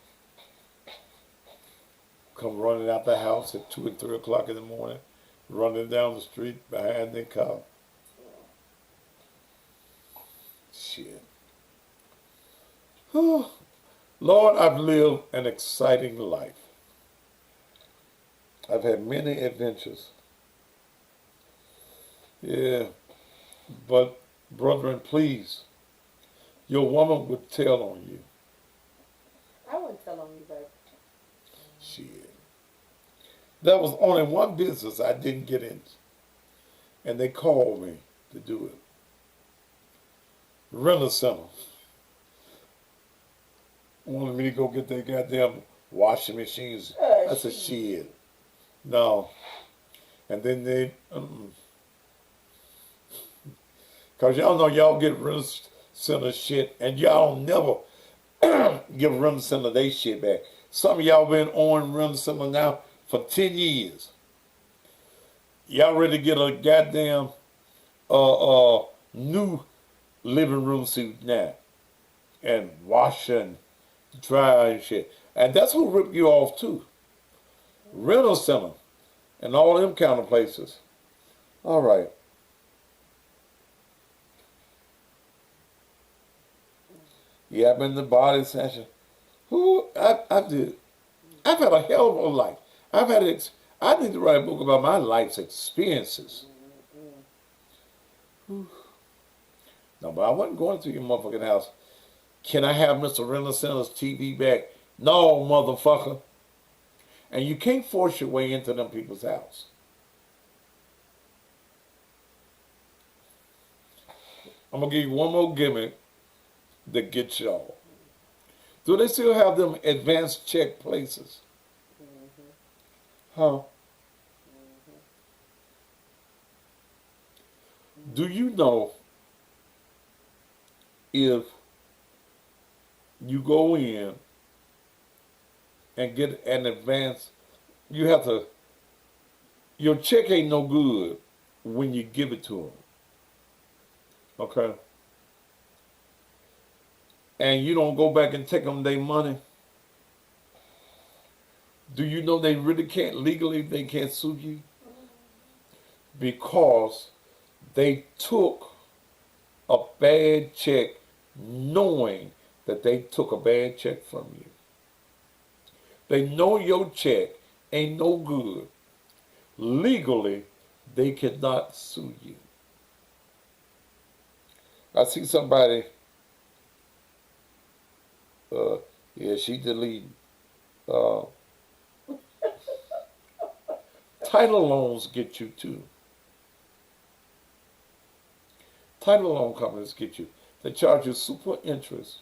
come running out the house at 2 and 3 o'clock in the morning, running down the street behind their car. Shit. Whew. Lord, I've lived an exciting life. I've had many adventures. Yeah. But, brethren, please, your woman would tell on you. I wouldn't tell on you, baby. Shit. There was only one business I didn't get into. And they called me to do it. Rent-A-Center. Wanted me to go get their goddamn washing machines. I said, shit. No. And then they, because y'all know y'all get Rent-A-Center shit, and y'all never give Rent-A-Center they shit back. Some of y'all been on Rent-A-Center now for 10 years. Y'all ready to get a goddamn new living room suit now. And wash and dry and shit. And that's who ripped you off too. rental center, and all them kind of places. All right. Yeah, I've been to body session. I did. I've had a hell of a life. I need to write a book about my life's experiences. No, but I wasn't going to your motherfucking house. Can I have Mr. Rental Center's TV back? No, motherfucker. And you can't force your way into them people's house. I'm going to give you one more gimmick that gets y'all. Do they still have them advanced check places? Huh? Do you know if you go in and get an advance, you have to, your check ain't no good when you give it to them. Okay? And you don't go back and take them their money. Do you know they really can't, legally, they can't sue you? Because they took a bad check knowing that they took a bad check from you. They know your check ain't no good. Legally, they cannot sue you. I see somebody, yeah, she deleted. Title loans get you too. Title loan companies get you. They charge you super interest.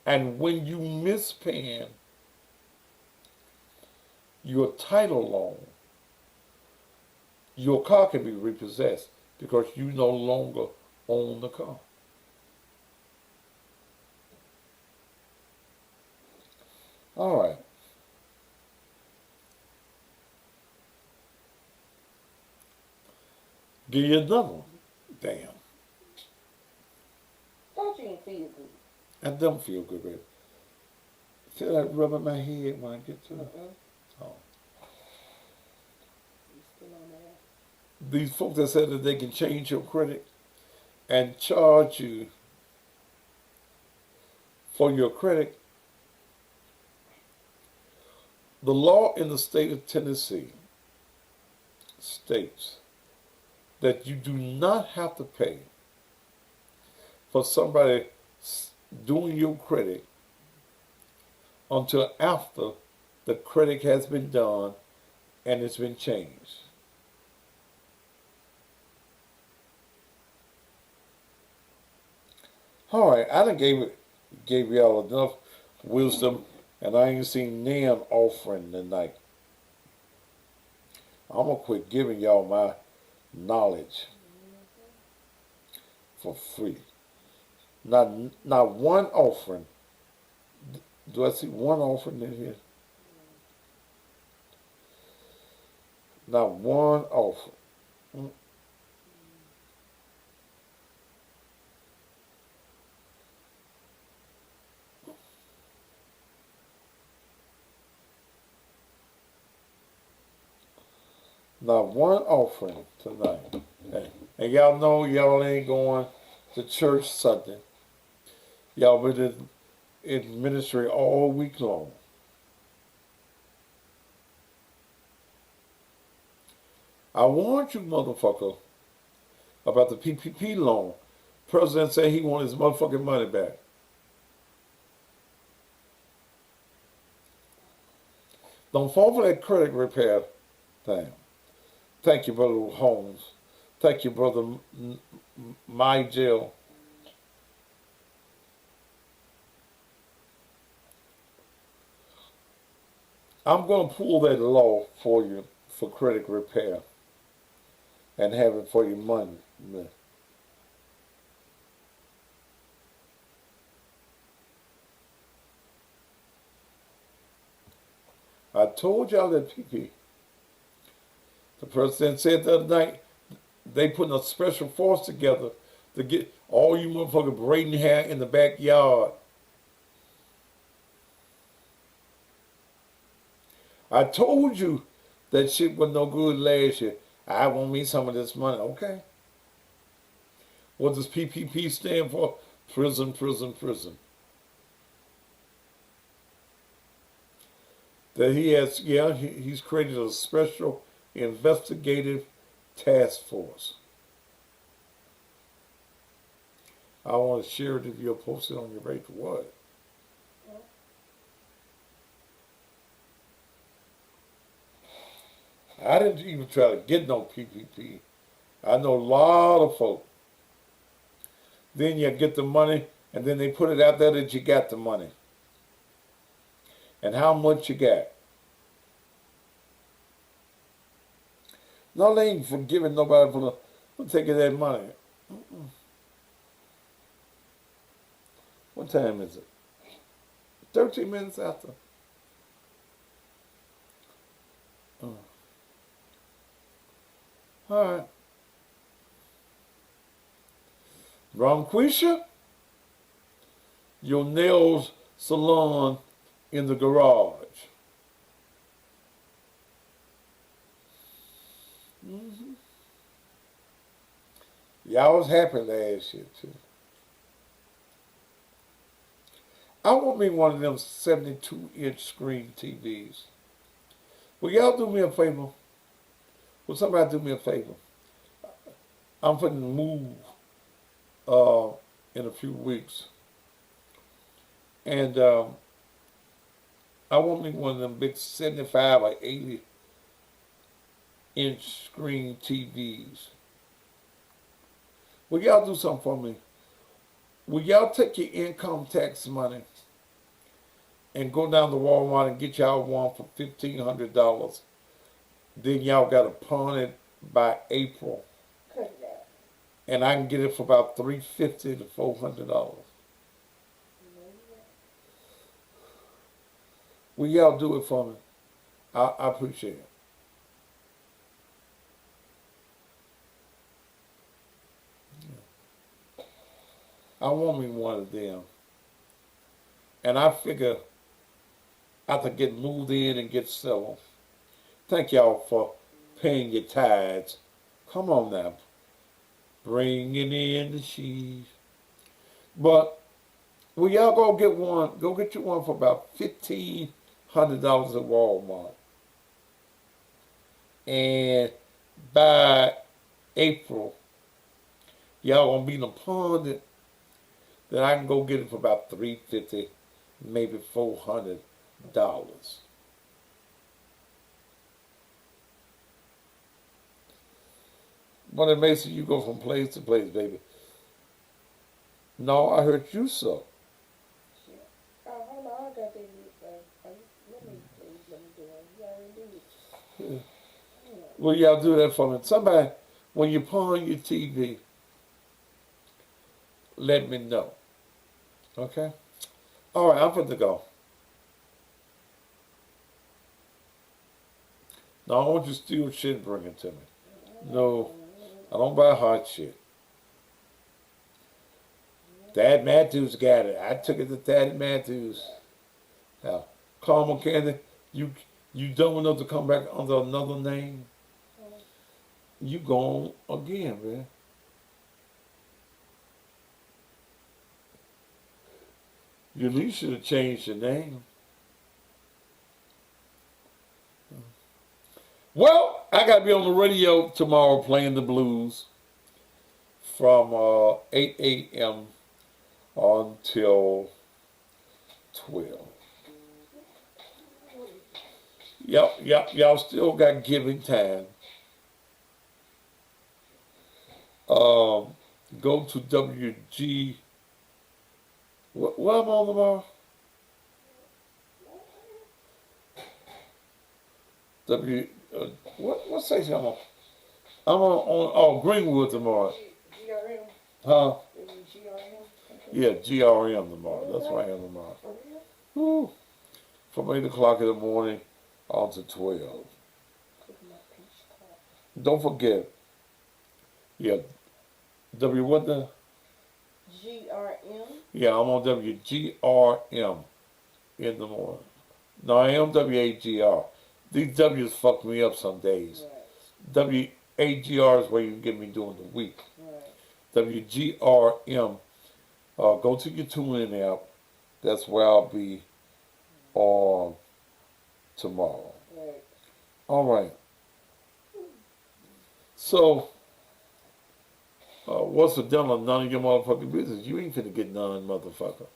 And when you miss paying your title loan, your car can be repossessed because you no longer own the car. All right. Give you another one. Damn. Thought you didn't feel good. I don't feel good, baby. Feel like rubbing my head when I get to it. Oh. You still on that? These folks that said that they can change your credit and charge you for your credit. The law in the state of Tennessee states that you do not have to pay for somebody doing your credit until after the credit has been done and it's been changed. All right, I done gave y'all enough wisdom, and I ain't seen nan offering tonight. I'm gonna quit giving y'all my knowledge for free. Not one offering. Do I see one offering in here? Not one offering. Not one offering tonight. And y'all know y'all ain't going to church Sunday. Y'all been in ministry all week long. I warned you, motherfucker, about the PPP loan. President said he wanted his motherfucking money back. Don't fall for that credit repair thing. Thank you, Brother Holmes. Thank you, Brother My Jill. I'm going to pull that law for you for credit repair and have it for your money. I told y'all that PP. The president said the other night, they putting a special force together to get all you motherfucking braiding hair in the backyard. I told you that shit was no good last year. I want me some of this money. Okay. What does PPP stand for? Prison, prison, prison. That he has, he's created a special investigative task force. I want to share it if you'll post it on your page. What? I didn't even try to get no PPP. I know a lot of folk. Then you get the money, and then they put it out there that you got the money. And how much you got. No, they ain't forgiving nobody for taking that money. What time is it? 13 minutes after. All right. Ronquisha, your nails salon in the garage. Y'all was happy last year too. I want me one of them 72-inch screen TVs. Will y'all do me a favor? Will somebody do me a favor? I'm going to move in a few weeks. And I want me one of them big 75 or 80-inch screen TVs. Will y'all do something for me? Will y'all take your income tax money and go down to Walmart and get y'all one for $1,500? Then y'all got to pawn it by April. Cut it out. And I can get it for about $350 to $400. Will y'all do it for me? I appreciate it. I want me one of them. And I figure after get moved in and get settled, thank y'all for paying your tithes. Come on now. Bringing in the sheaves. But will y'all go get one? Go get you one for about $1,500 at Walmart. And by April, y'all gonna be in a pond that I can go get it for about $350, maybe $400. But it makes you go from place to place, baby. No, I heard you so. Hold on, I got that. Let me do it. You already did it. Will y'all do that for me? Somebody, when you pawn your TV, let me know. Okay? All right, I'm going to go. No, I don't want you to steal shit and bring it to me. No, I don't buy hot shit. Thad Matthews got it. I took it to Thad Matthews. Now, Carmel Candy, you don't know to come back under another name? You gone again, man. You at least should have changed your name. Well, I got to be on the radio tomorrow playing the blues from 8 a.m. until 12. Yep, y'all still got giving time. Go to WG. What am I on tomorrow? What station I'm on? I'm on Greenwood tomorrow. GRM? Huh? GRM? Yeah, GRM tomorrow. That's where I am tomorrow. Woo. From 8 o'clock in the morning on to 12. Don't forget. Yeah. What the? GRM? Yeah, I'm on WGRM in the morning. No, I am WAGR. These W's fuck me up some days. Right. WAGR is where you get me during the week. Right. WGRM, go to your TuneIn app. That's where I'll be on tomorrow. Right. All right. So, what's the deal on none of your motherfucking business? You ain't finna get none, motherfucker.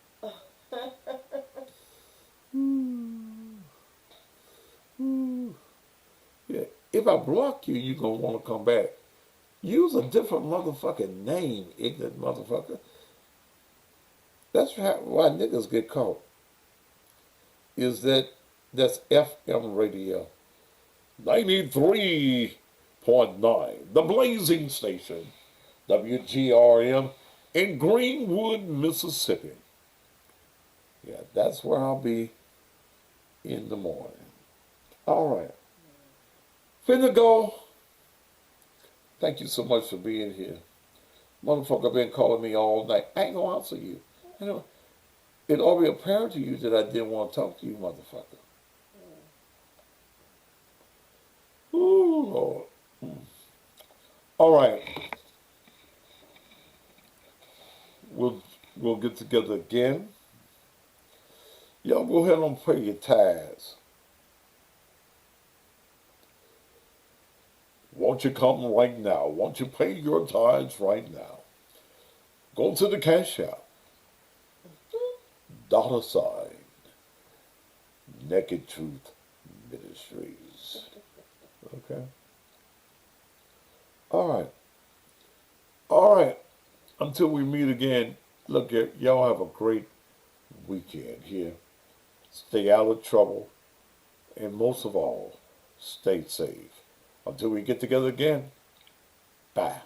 Yeah. If I block you, you gonna want to come back. Use a different motherfucking name, ignorant motherfucker. That's why niggas get caught. Is that's FM radio. 93.9, the blazing station, WGRM in Greenwood, Mississippi. Yeah, that's where I'll be in the morning. All right. Finna go. Thank you so much for being here. Motherfucker been calling me all night. I ain't gonna answer you. You know, it ought to be apparent to you that I didn't want to talk to you, motherfucker. Ooh, Lord. All right. We'll get together again. Y'all go ahead and pay your tithes. Won't you come right now? Won't you pay your tithes right now? Go to the cash app. $ Naked Truth Ministries. Okay? All right. All right. Until we meet again, look, y'all have a great weekend here. Stay out of trouble. And most of all, stay safe. Until we get together again, bye.